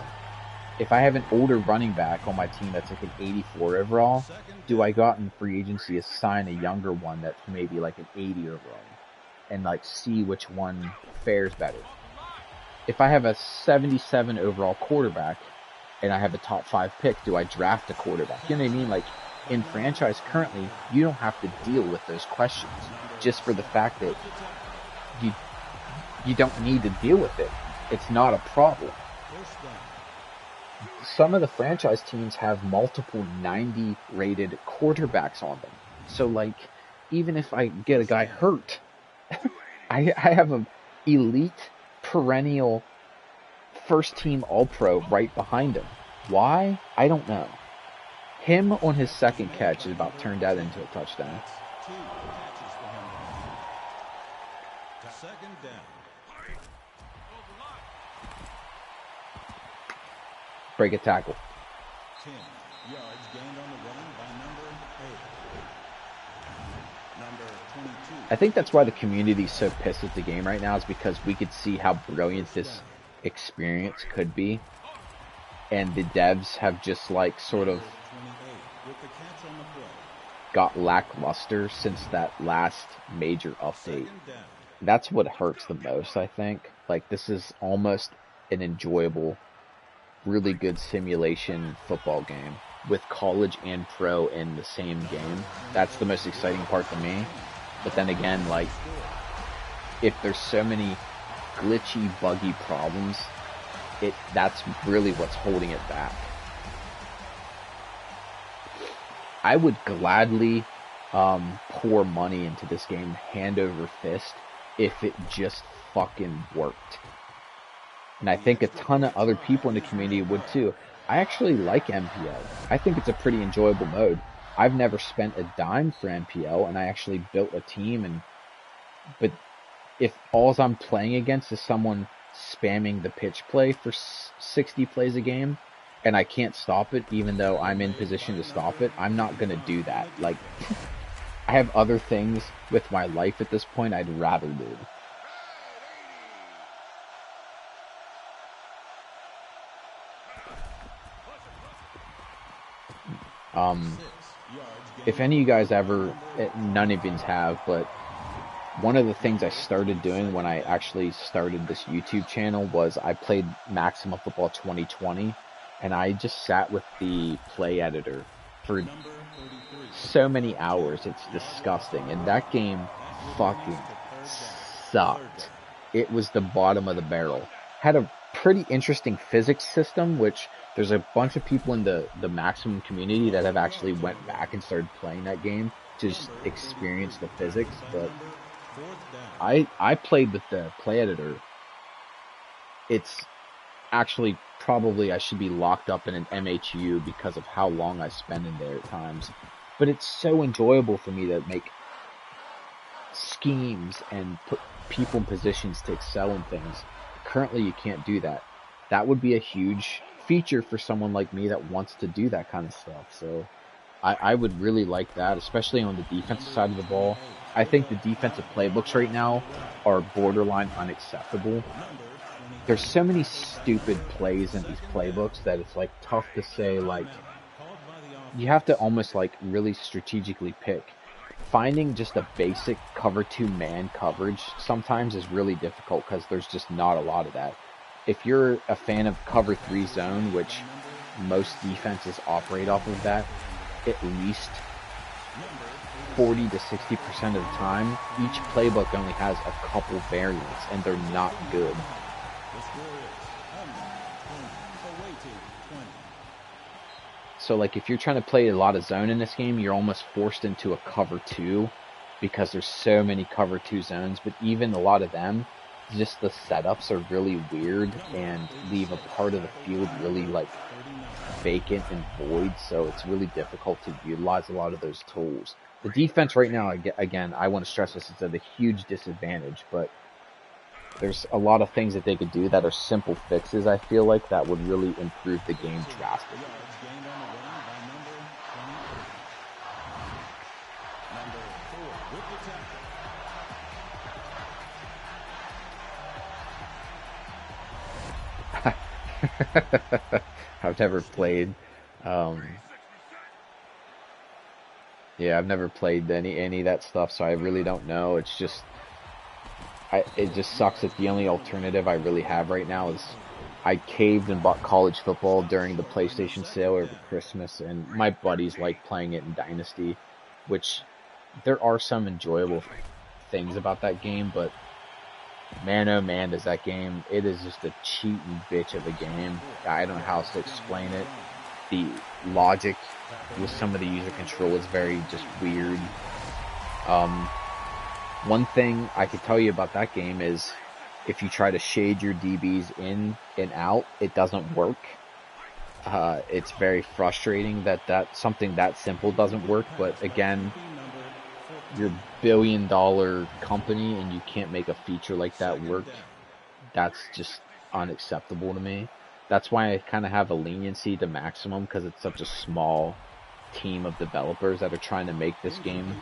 If I have an older running back on my team that's like an 84 overall, do I go out in free agency and sign a younger one that's maybe like an 80 overall and like see which one fares better? If I have a 77 overall quarterback and I have a top 5 pick, do I draft a quarterback? You know what I mean? Like, in franchise currently, you don't have to deal with those questions, just for the fact that you don't need to deal with it. It's not a problem. Some of the franchise teams have multiple 90 rated quarterbacks on them. So, like, even if I get a guy hurt, I have an elite perennial first team All-Pro right behind him. Why? I don't know. Him on his second catch is about turned that into a touchdown. Second down. Break a tackle. 10 yards gained on the run by number 8. Number 22. I think that's why the community is so pissed at the game right now, is because we could see how brilliant this experience could be. And the devs have just, like, sort of got lackluster since that last major update. That's what hurts the most, I think. Like, this is almost an enjoyable, really good simulation football game with college and pro in the same game. That's the most exciting part to me. But then again, like, if there's so many glitchy, buggy problems, that's really what's holding it back. I would gladly pour money into this game hand over fist if it just fucking worked. And I think a ton of other people in the community would too. I actually like MPL. I think it's a pretty enjoyable mode. I've never spent a dime for MPL, and I actually built a team. But if all I'm playing against is someone spamming the pitch play for 60 plays a game, and I can't stop it, even though I'm in position to stop it, I'm not gonna do that. Like, I have other things with my life at this point I'd rather do. If any of you guys ever, none of you have, but one of the things I started doing when I actually started this YouTube channel was I played Maximum Football 2020, and I just sat with the play editor for so many hours. It's disgusting, and that game fucking sucked. It was the bottom of the barrel. Had a pretty interesting physics system, which there's a bunch of people in the Maximum community that have actually went back and started playing that game to just experience the physics, but I played with the play editor. It's actually probably I should be locked up in an MHU because of how long I spend in there at times. But it's so enjoyable for me to make schemes and put people in positions to excel in things. Currently, you can't do that. That would be a huge feature for someone like me that wants to do that kind of stuff. So I would really like that, especially on the defensive side of the ball. I think the defensive playbooks right now are borderline unacceptable. There's so many stupid plays in these playbooks that it's like tough to say, like, you have to almost like really strategically pick. Finding just a basic cover 2 man coverage sometimes is really difficult because there's just not a lot of that. If you're a fan of cover 3 zone, which most defenses operate off of that, at least 40 to 60% of the time, each playbook only has a couple variants, and they're not good. So, like, if you're trying to play a lot of zone in this game, you're almost forced into a cover 2 because there's so many cover 2 zones, but even a lot of them, just the setups are really weird and leave a part of the field really, like, vacant and void, so it's really difficult to utilize a lot of those tools. The defense right now, again, I want to stress this, it's at a huge disadvantage, but there's a lot of things that they could do that are simple fixes, I feel like, that would really improve the game drastically. I've never played. Yeah, I've never played any of that stuff, so I really don't know. It's just, it just sucks that the only alternative I really have right now is I caved and bought college football during the PlayStation sale over Christmas, and my buddies like playing it in Dynasty, which there are some enjoyable things about that game, but man, oh man, does that game, it is just a cheating bitch of a game. I don't know how else to explain it. The logic with some of the user control is very just weird. One thing I could tell you about that game is if you try to shade your DBs in and out, it doesn't work. It's very frustrating that something that simple doesn't work, but again, you're a billion-dollar company and you can't make a feature like that work. That's just unacceptable to me. That's why I kind of have a leniency to Maximum, because it's such a small team of developers that are trying to make this game.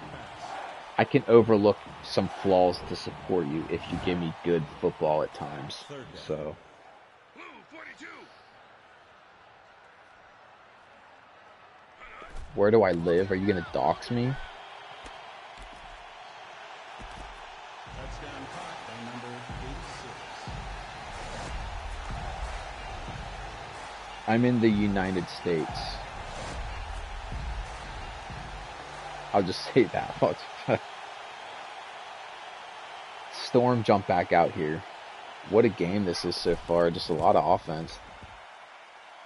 I can overlook some flaws to support you if you give me good football at times. So where do I live? Are you gonna dox me? I'm in the United States. I'll just say that much. Storm jumped back out here. What a game this is so far. Just a lot of offense.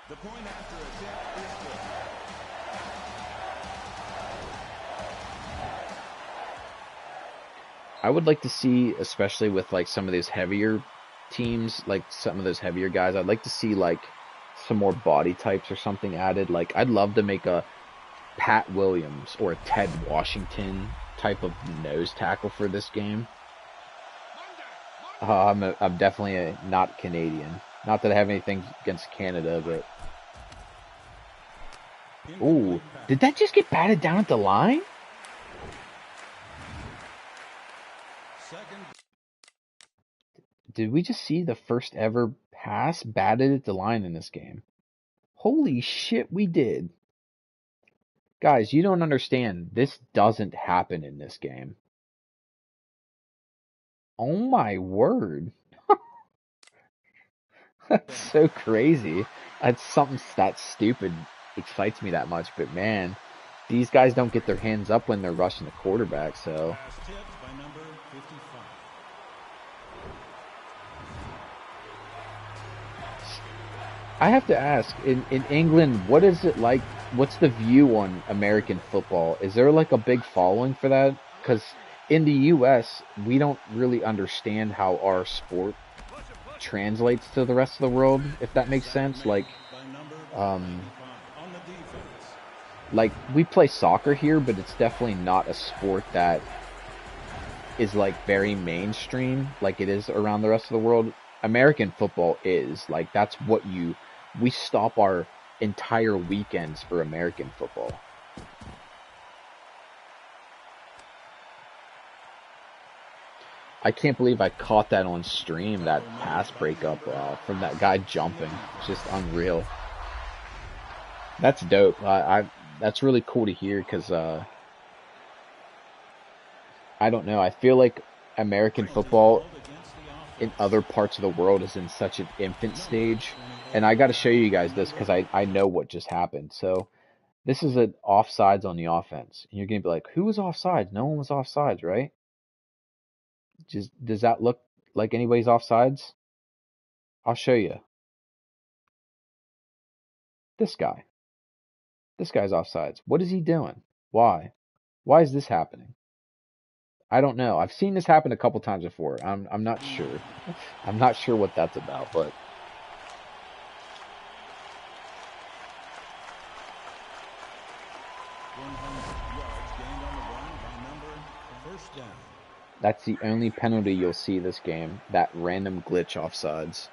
The point after attempt is good. I would like to see, especially with like some of those heavier teams, like some of those heavier guys, I'd like to see like some more body types or something added. Like I'd love to make a Pat Williams or a Ted Washington type of nose tackle for this game. I'm definitely not Canadian. Not that I have anything against Canada, but ooh, Incomplete pass. did that just get batted down at the line? Second. Did we just see the first ever pass batted at the line in this game? Holy shit, we did. Guys, you don't understand. This doesn't happen in this game. Oh my word. That's so crazy. That's something that stupid excites me that much, but man, these guys don't get their hands up when they're rushing the quarterback, so Pass tipped by number 55. I have to ask, in England, what is it like? What's the view on American football? Is there like a big following for that? Because in the US, we don't really understand how our sport translates to the rest of the world, if that makes sense. By number Um, 95 on the defense. like we play soccer here, but it's definitely not a sport that is like very mainstream like it is around the rest of the world. American football is like we stop our entire weekends for American football. I can't believe I caught that on stream, that pass breakup from that guy jumping. It's just unreal. That's dope. That's really cool to hear because I don't know. I feel like American football Called against the in offense. other parts of the world is in such an infant stage. And I got to show you guys this because I know what just happened. So this is an offsides on the offense. And you're going to be like, who was offsides? No one was offsides, right? Just does that look like anybody's offsides? I'll show you. This guy. This guy's offsides. What is he doing? Why? Why is this happening? I don't know. I've seen this happen a couple times before. I'm not sure. I'm not sure what that's about, but 100 yards gained on the run by number first down. that's the only penalty you'll see this game. That random glitch offsides.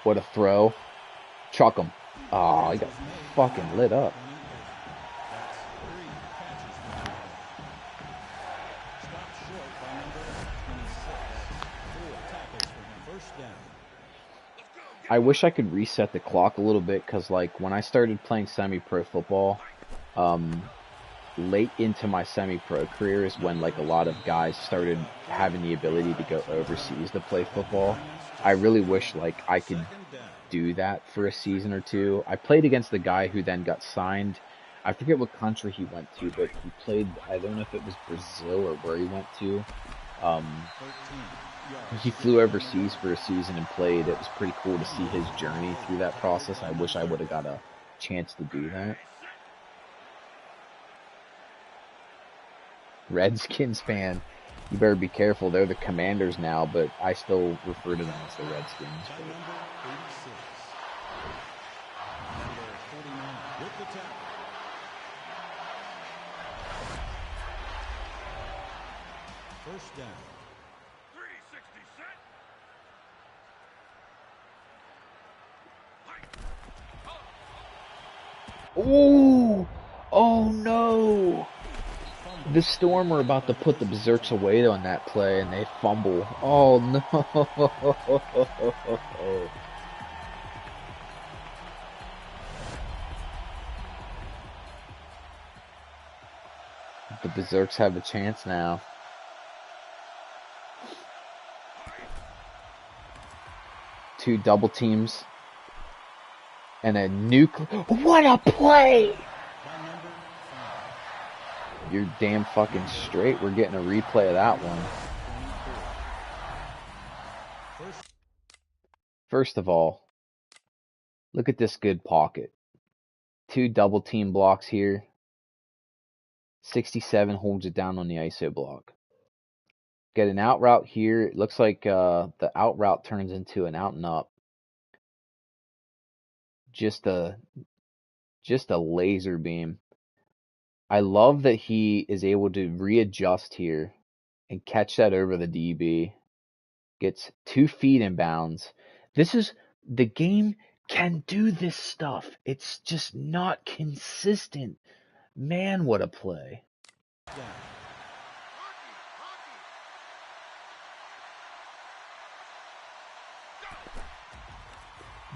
What a throw. Chuck him. Oh, he got fucking lit up. 28. That's 3 catches for him. Stopped short by number 26. 4 tackles for him. First down. I wish I could reset the clock a little bit because, like, when I started playing semi-pro football, um, late into my semi-pro career is when, like, a lot of guys started having the ability to go overseas to play football. I really wish, like, I could Second down. do that for a season or two. I played against the guy who then got signed. I forget what country he went to, but he played, I don't know if it was Brazil or where he went to. 13 He yards. flew overseas for a season and played. It was pretty cool to see his journey through that process. I wish I would have got a chance to do that. Redskins fan, you better be careful. They're the Commanders now, but I still refer to them as the Redskins. By number 86. Number 49 with the tackle. First down. 360 set. Ooh! Oh no! The Storm were about to put the Berserks away on that play, and they fumble. Oh no! The Berserks have a chance now. Two double teams. And a nuke. What a play! By number 5. You're damn fucking straight. We're getting a replay of that one. 24. First. First of all, look at this good pocket. Two double team blocks here. 67 holds it down on the ISO block. Get an out route here. It looks like the out route turns into an out and up. Just a laser beam. I love that he is able to readjust here and catch that over the DB. Gets 2 feet in bounds. The game can do this stuff. It's just not consistent. Man, what a play.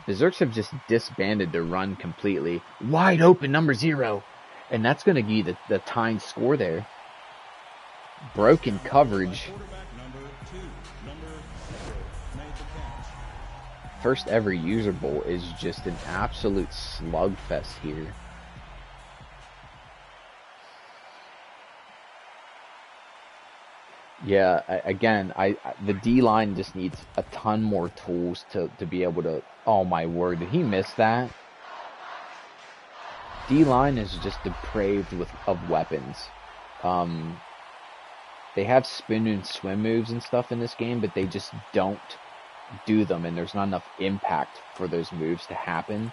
Berserks have just disbanded the run completely. Wide open, number 0. And that's going to be the tying score there. Broken coverage. First ever user bowl is just an absolute slugfest here. Yeah, again, the D-line just needs a ton more tools to be able to... Oh my word, did he miss that? D-line is just depraved of weapons. They have spin and swim moves and stuff in this game, but they just don't do them, and there's not enough impact for those moves to happen.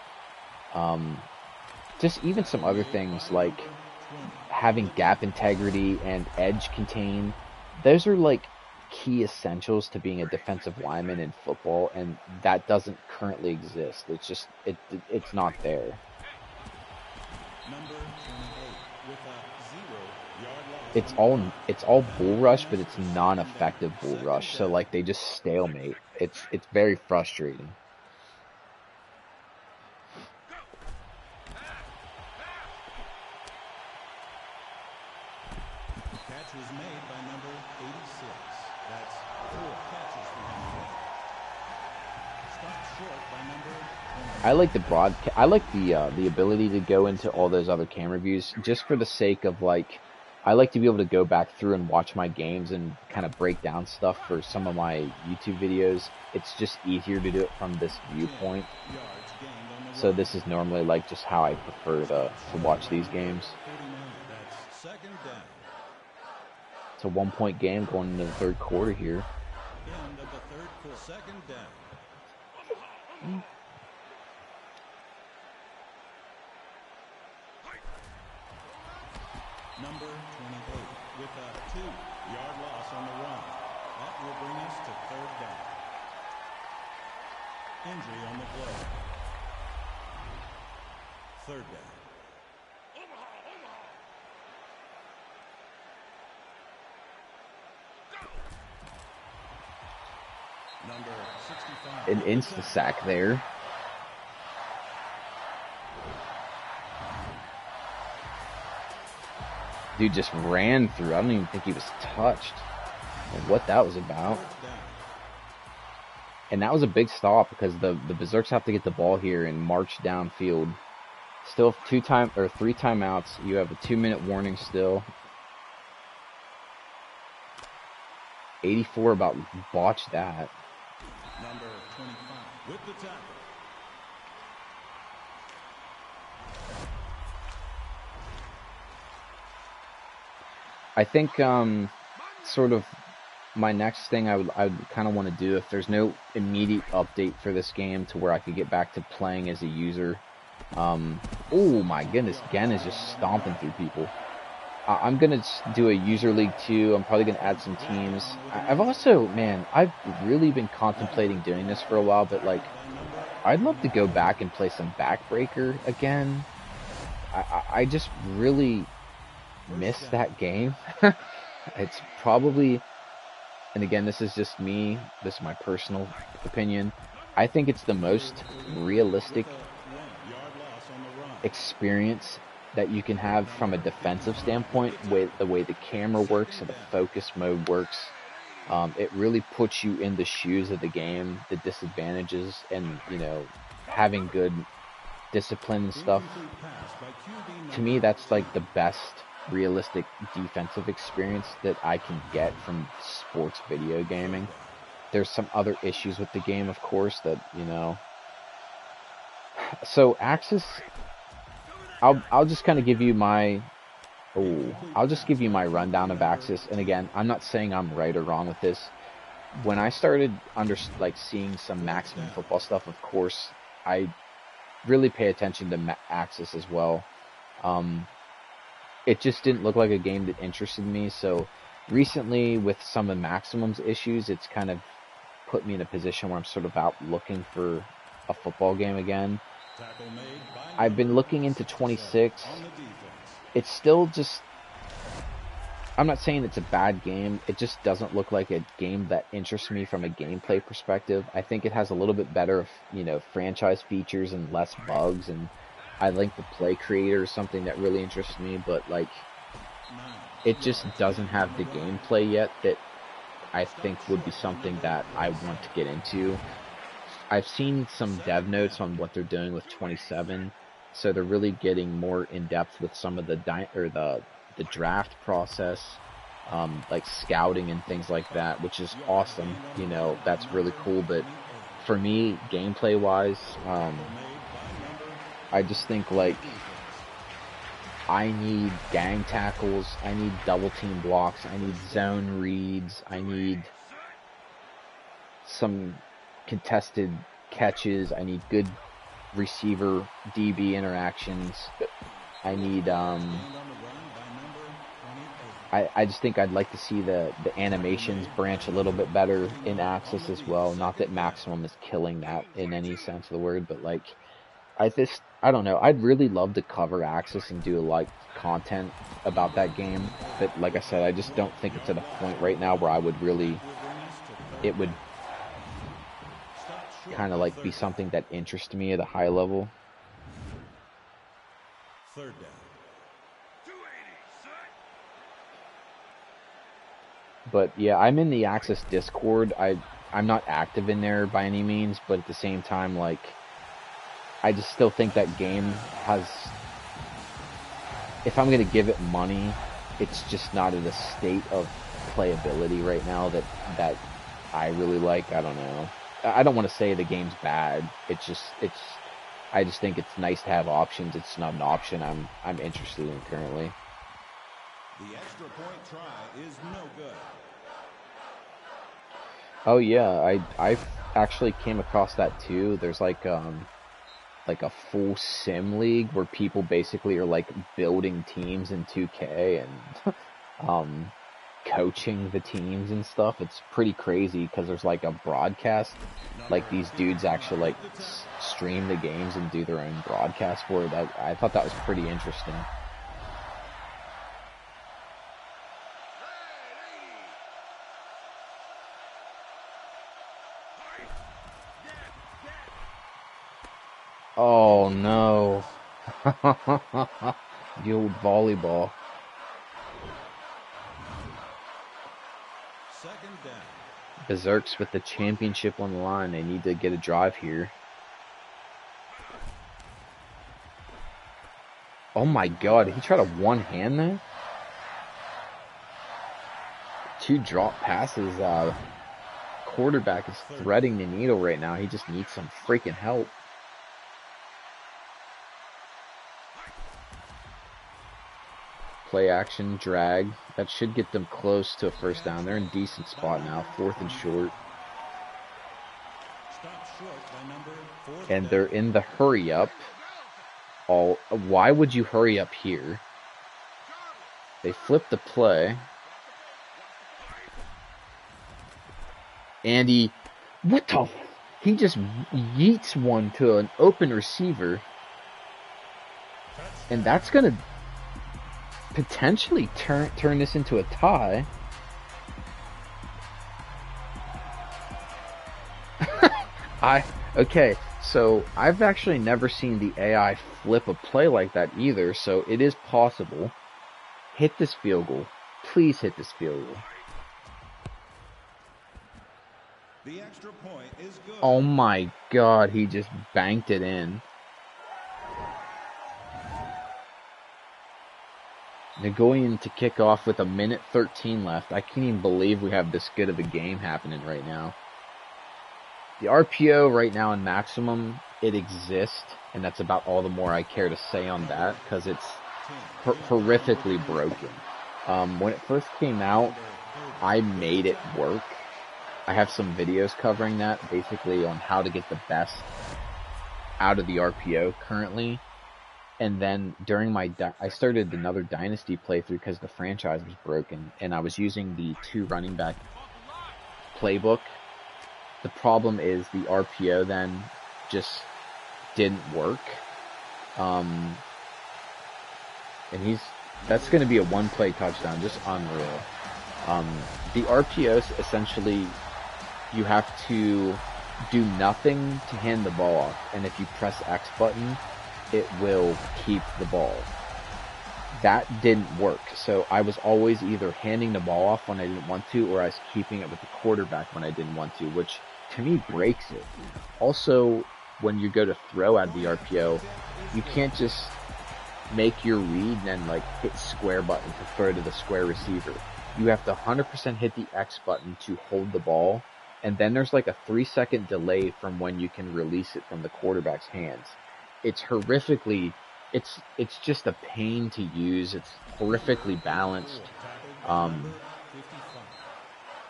Just even some other things like having gap integrity and edge contain. Those are like key essentials to being a defensive lineman in football, and that doesn't currently exist. It's just it's not there. It's all bull rush, but it's non-effective bull rush. So like they just stalemate. It's very frustrating. Catch was made by number 86. That's 4 catches for him. Stopped short by number 20. I like I like the ability to go into all those other camera views just for the sake of like, I like to be able to go back through and watch my games and kind of break down stuff for some of my YouTube videos. It's just easier to do it from this viewpoint. So this is normally like just how I prefer to watch these games. It's a 1-point game going into the third quarter here. End of the third quarter. Second down. Number 28 with a 2-yard loss on the run. That will bring us to third down. Injury on the play. Third down. Number 65. An insta-sack there. Dude just ran through. I don't even think he was touched. What that was about. And that was a big stop because the Berserks have to get the ball here and march downfield. Still 3 timeouts. You have a 2-minute warning still. 84 about botched that. Number 25 with the tackle. I think sort of my next thing I would kind of want to do, if there's no immediate update for this game to where I could get back to playing as a user. Oh my goodness, Gen is just stomping through people. I'm gonna do a user league too. I'm probably gonna add some teams. I've also, man, I've really been contemplating doing this for a while, but like, I'd love to go back and play some Backbreaker again. I just really miss that game. It's probably, and again, this is just me, this is my personal opinion, I think it's the most realistic experience that you can have from a defensive standpoint, with the way the camera works and the focus mode works. It really puts you in the shoes of the game, the disadvantages, and, you know, having good discipline and stuff. To me, that's like the best realistic defensive experience that I can get from sports video gaming. There's some other issues with the game, of course, that, you know. So Axis, I'll just kind of give you my Oh, I'll just give you my rundown of Axis. And again, I'm not saying I'm right or wrong with this. When I started seeing some Maximum Football stuff, of course, I really pay attention to Axis as well. It just didn't look like a game that interested me. So recently, with some of Maximum's issues, it's kind of put me in a position where I'm sort of out looking for a football game again. I've been looking into 26. It's still just, I'm not saying it's a bad game. It just doesn't look like a game that interests me from a gameplay perspective. I think it has a little bit better, franchise features and less bugs. And I think the play creator is something that really interests me. But, it just doesn't have the gameplay yet that I think would be something that I want to get into. I've seen some dev notes on what they're doing with 27. So they're really getting more in depth with some of the draft process, like scouting and things like that, which is awesome. That's really cool. But for me, gameplay wise, I just think I need gang tackles, I need double team blocks, I need zone reads, I need some contested catches, I need good receiver DB interactions. I need I just think I'd like to see the animations branch a little bit better in Axis as well. Not that Maximum is killing that in any sense of the word, but I don't know. I'd really love to cover Axis and do content about that game, but like I said, I just don't think it's at a point right now where it would kind of be something that interests me at a high level. Third down. But yeah, I'm in the Axis Discord. I'm not active in there by any means, but at the same time, I just still think that game has, if I'm gonna give it money, it's just not in a state of playability right now that I really like. I don't know. I don't want to say the game's bad. I just think it's nice to have options. It's not an option I'm interested in currently. The extra point try is no good. Oh yeah, I actually came across that too. There's like a full sim league where people basically are building teams in 2K and coaching the teams and stuff. It's pretty crazy because there's a broadcast. These dudes actually stream the games and do their own broadcast for it. I thought that was pretty interesting. Oh no. The old volleyball. Second down. Berserks with the championship on the line. They need to get a drive here. Oh my god, he tried a one-hand there? 2 drop passes. Quarterback is threading the needle right now. He just needs some freaking help. Play action, drag. That should get them close to a first down. They're in a decent spot now. 4th and short. And they're in the hurry up. Why would you hurry up here? They flip the play. And he just yeets one to an open receiver. And that's going to potentially turn this into a tie. Okay, so I've actually never seen the AI flip a play like that either, so it is possible. Hit this field goal. Please hit this field goal. The extra point is good. Oh my god, he just banked it in. They're going to kick off with 1:13 left. I can't even believe we have this good of a game happening right now. The RPO right now in Maximum, it exists, and that's about all the more I care to say on that, because horrifically broken. When it first came out, I made it work. I have some videos covering that, basically on how to get the best out of the RPO currently. And then during I started another Dynasty playthrough because the franchise was broken, and I was using the 2 running back playbook. The problem is the RPO then just didn't work. And that's going to be a 1-play touchdown, just unreal. The RPOs, essentially, you have to do nothing to hand the ball off, and if you press X button, it will keep the ball. That didn't work, so I was always either handing the ball off when I didn't want to, or I was keeping it with the quarterback when I didn't want to, which to me breaks it. Also, when you go to throw out of the RPO, you can't just make your read and then like hit square button to throw to the square receiver. You have to 100% hit the X button to hold the ball, and then there's like a 3-second delay from when you can release it from the quarterback's hands. It's horrifically, it's just a pain to use. It's horrifically balanced.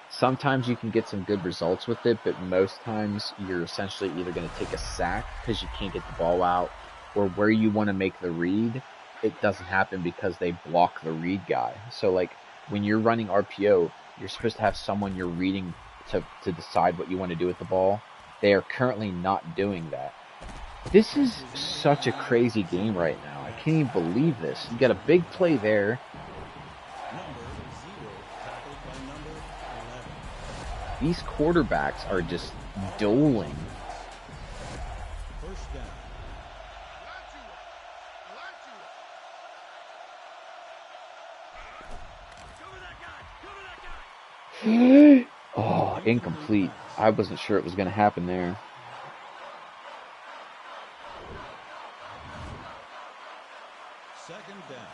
Sometimes you can get some good results with it, but most times you're essentially either going to take a sack because you can't get the ball out, or where you want to make the read, it doesn't happen because they block the read guy. So like when you're running RPO, you're supposed to have someone you're reading to decide what you want to do with the ball. They are currently not doing that. This is such a crazy game right now. I can't even believe this. You got a big play there. These quarterbacks are just dueling. Oh, incomplete. I wasn't sure it was going to happen there. Second down.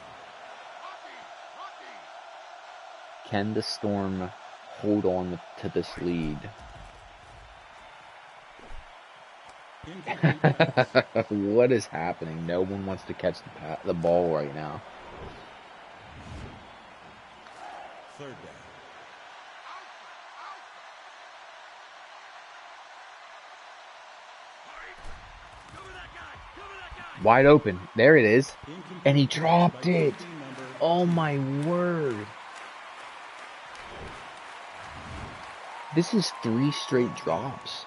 Can the Storm hold on to this lead? What is happening? No one wants to catch the ball right now. Third down. Wide open. There it is. And he dropped it. Oh my word. This is 3 straight drops.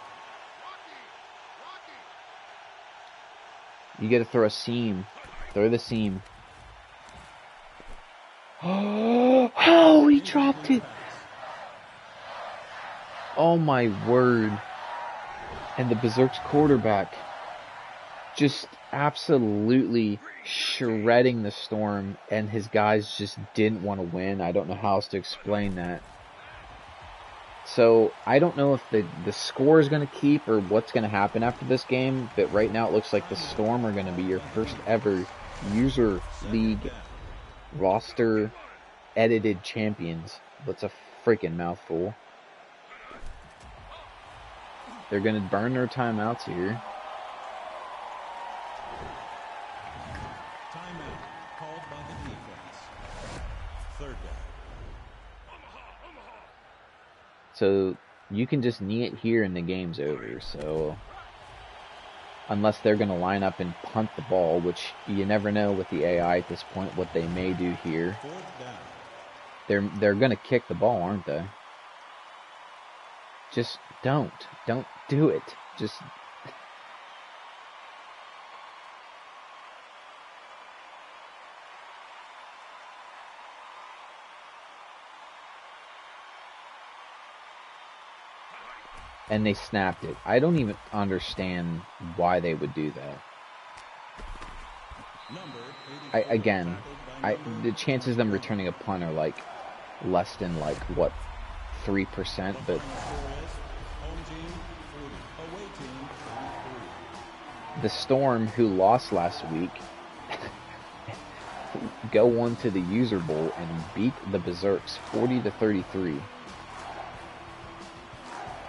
You gotta throw a seam. Throw the seam. Oh, he dropped it. Oh my word. And the Berserk's quarterback just absolutely shredding the Storm, and his guys just didn't want to win. I don't know how else to explain that. So I don't know if the score is going to keep or what's going to happen after this game, but right now it looks like the Storm are going to be your first ever user league roster edited champions. That's a freaking mouthful. They're going to burn their timeouts here. Timeout called by the defense. Third down. So you can just knee it here and the game's over. So unless they're going to line up and punt the ball, which you never know with the AI at this point what they may do here. They're going to kick the ball, aren't they? Just don't do it. Just and they snapped it. I don't even understand why they would do that. The chances of them returning a punt are like less than like what 3%, but the Storm, who lost last week, go on to the User Bowl and beat the Berserks 40-33.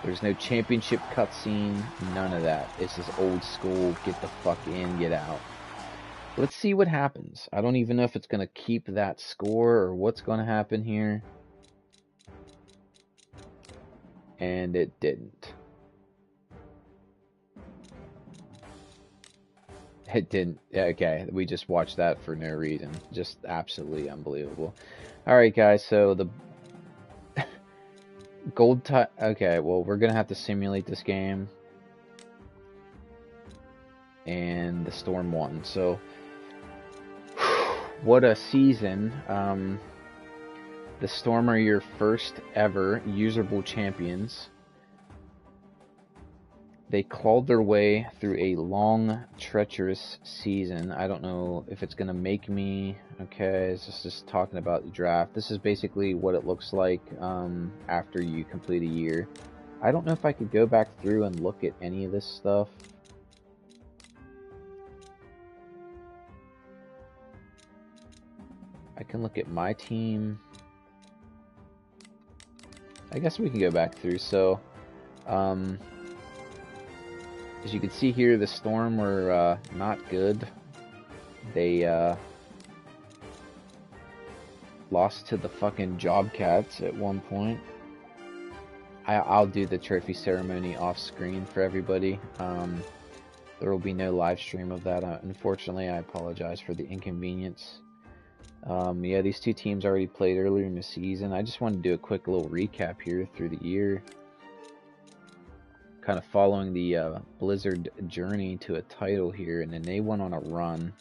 There's no championship cutscene, none of that. It's just old school, get the fuck in, get out. Let's see what happens. I don't even know if it's going to keep that score or what's going to happen here. And it didn't. It didn't. Okay, we just watched that for no reason. Just absolutely unbelievable. Alright, guys, so the gold tie. Okay, well, we're going to have to simulate this game. And the Storm won. So, what a season. The Storm are your first ever usable champions. They clawed their way through a long, treacherous season. I don't know if it's going to make me... Okay, this is just talking about the draft. This is basically what it looks like after you complete a year. I don't know if I could go back through and look at any of this stuff. I can look at my team. I guess we can go back through. So, as you can see here, the Storm were not good. They lost to the fucking Jobcats at one point. I'll do the trophy ceremony off screen for everybody. There will be no live stream of that. Unfortunately, I apologize for the inconvenience. Yeah, these two teams already played earlier in the season. I just wanted to do a quick little recap here through the year. Kind of following the Blizzard journey to a title here, and then they went on a run.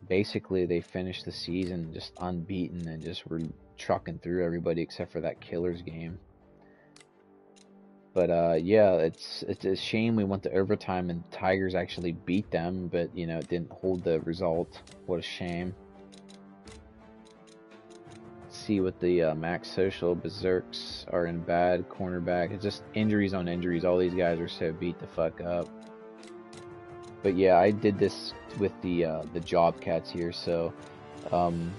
Basically, they finished the season just unbeaten and just were trucking through everybody except for that Killers game. But yeah, it's a shame we went to overtime and Tigers actually beat them, but you know, it didn't hold the result. What a shame. Let's see what the Max Social Berserks are in bad cornerback. It's just injuries on injuries. All these guys are so beat the fuck up. But yeah, I did this with the Jobcats here, so the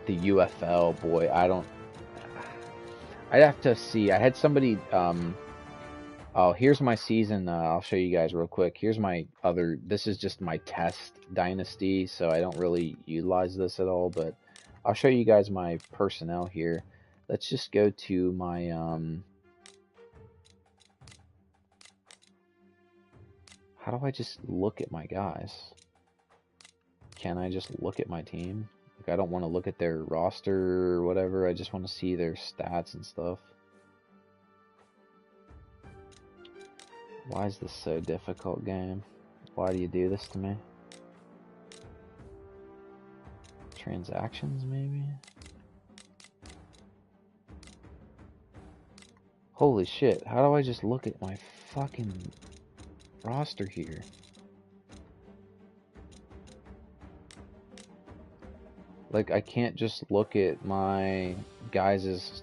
UFL, boy, I'd have to see. I had somebody, oh, here's my season. I'll show you guys real quick. Here's my other, this is just my test dynasty, so I don't really utilize this at all, but I'll show you guys my personnel here. Let's just go to my, how do I just look at my guys? Can I just look at my team? Like, I don't want to look at their roster or whatever. I just want to see their stats and stuff. Why is this so difficult, game? Why do you do this to me? Transactions, maybe? Holy shit, how do I just look at my fucking roster here? Like, I can't just look at my guys'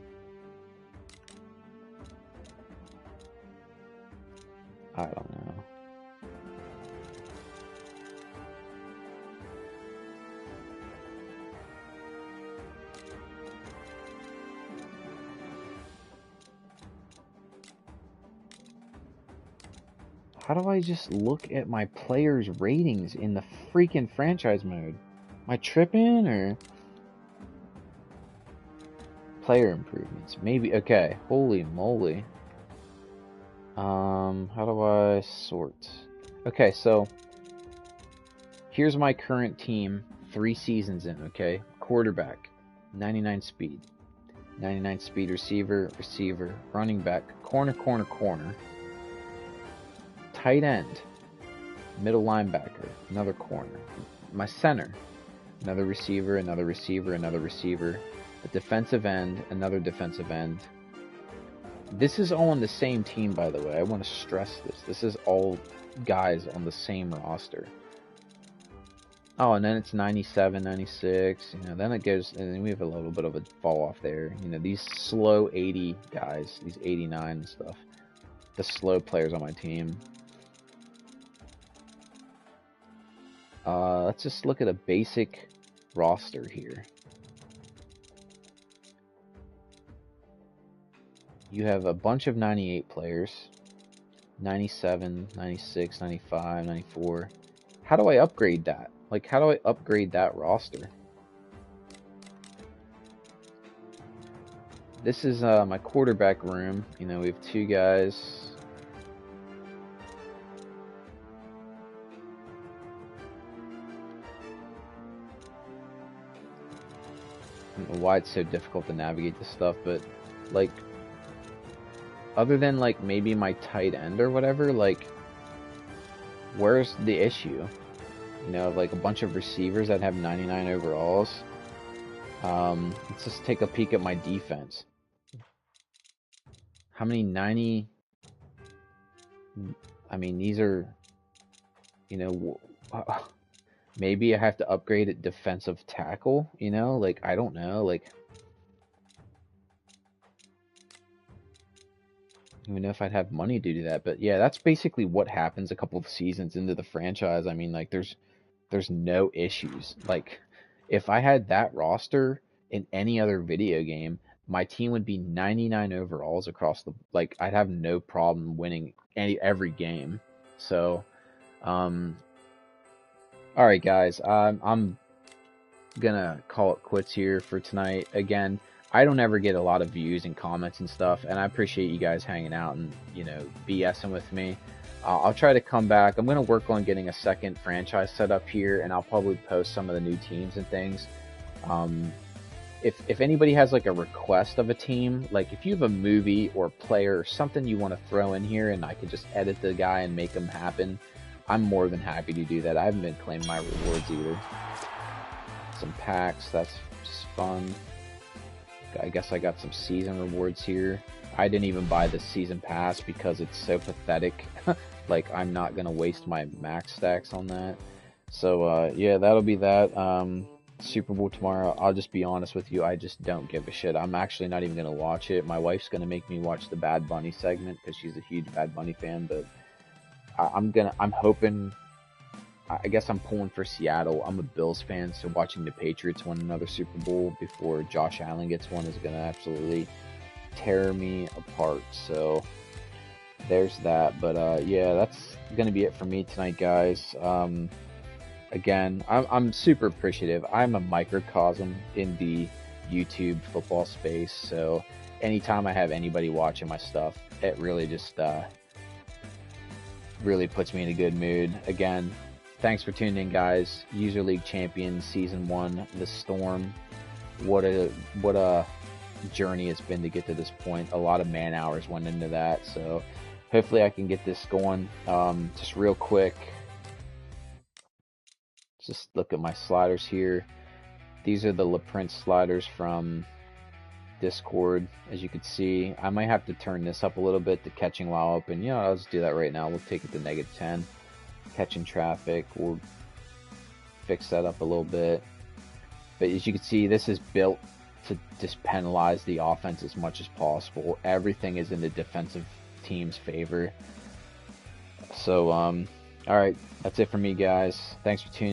I don't know. How do I just look at my players' ratings in the freaking franchise mode? Am I tripping, or player improvements? Maybe. Okay. Holy moly. How do I sort? Okay, so here's my current team 3 seasons in, okay? Quarterback, 99 speed. 99 speed receiver, running back, corner. Tight end, middle linebacker, another corner. My center, another receiver, a defensive end, another defensive end. This is all on the same team, by the way. I want to stress this. This is all guys on the same roster. Oh, and then it's 97, 96, you know, then it goes, and then we have a little bit of a fall off there. You know, these slow 80 guys, these 89 and stuff. The slow players on my team. Let's just look at a basic roster here. You have a bunch of 98 players. 97, 96, 95, 94. How do I upgrade that? Like, how do I upgrade that roster? This is my quarterback room. You know, we have two guys. I don't know why it's so difficult to navigate this stuff, but like, other than like maybe my tight end or whatever, like, where's the issue? You know, like a bunch of receivers that have 99 overalls. Let's just take a peek at my defense. How many 90? I mean, these are, you know, maybe I have to upgrade at defensive tackle, you know? Like, I don't know, like, I don't even know if I'd have money to do that, but yeah, that's basically what happens a couple of seasons into the franchise. I mean, like, there's no issues. Like, if I had that roster in any other video game, my team would be 99 overalls across the, like, I'd have no problem winning every game. So, all right, guys, I'm gonna call it quits here for tonight. Again, I don't ever get a lot of views and comments and stuff, and I appreciate you guys hanging out and, you know, BSing with me. I'll try to come back. I'm gonna work on getting a second franchise set up here, and I'll probably post some of the new teams and things. If anybody has like a request of a team, like if you have a movie or player or something you want to throw in here and I could just edit the guy and make them happen, I'm more than happy to do that. I haven't been claiming my rewards either. Some packs, that's just fun. I guess I got some season rewards here. I didn't even buy the season pass because it's so pathetic. Like, I'm not gonna waste my max stacks on that. So yeah, that'll be that. Super Bowl tomorrow. I'll just be honest with you, I just don't give a shit. I'm actually not even gonna watch it. My wife's gonna make me watch the Bad Bunny segment because she's a huge Bad Bunny fan. But I'm hoping. I guess I'm pulling for Seattle. I'm a Bills fan, so watching the Patriots win another Super Bowl before Josh Allen gets one is gonna absolutely tear me apart. So there's that. But yeah, that's gonna be it for me tonight, guys. Again, I'm super appreciative. I'm a microcosm in the YouTube football space, so anytime I have anybody watching my stuff, it really just really puts me in a good mood. Again, thanks for tuning in, guys. User League Champions Season 1, The Storm. What a journey it's been to get to this point. A lot of man hours went into that, so hopefully I can get this going. Just real quick, just look at my sliders here. These are the LaPrince sliders from Discord. As you can see, I might have to turn this up a little bit, the catching while open. You know, I'll just do that right now. We'll take it to -10. Catching traffic, we'll fix that up a little bit. But as you can see, this is built to just penalize the offense as much as possible. Everything is in the defensive team's favor. So, alright, that's it for me, guys. Thanks for tuning in.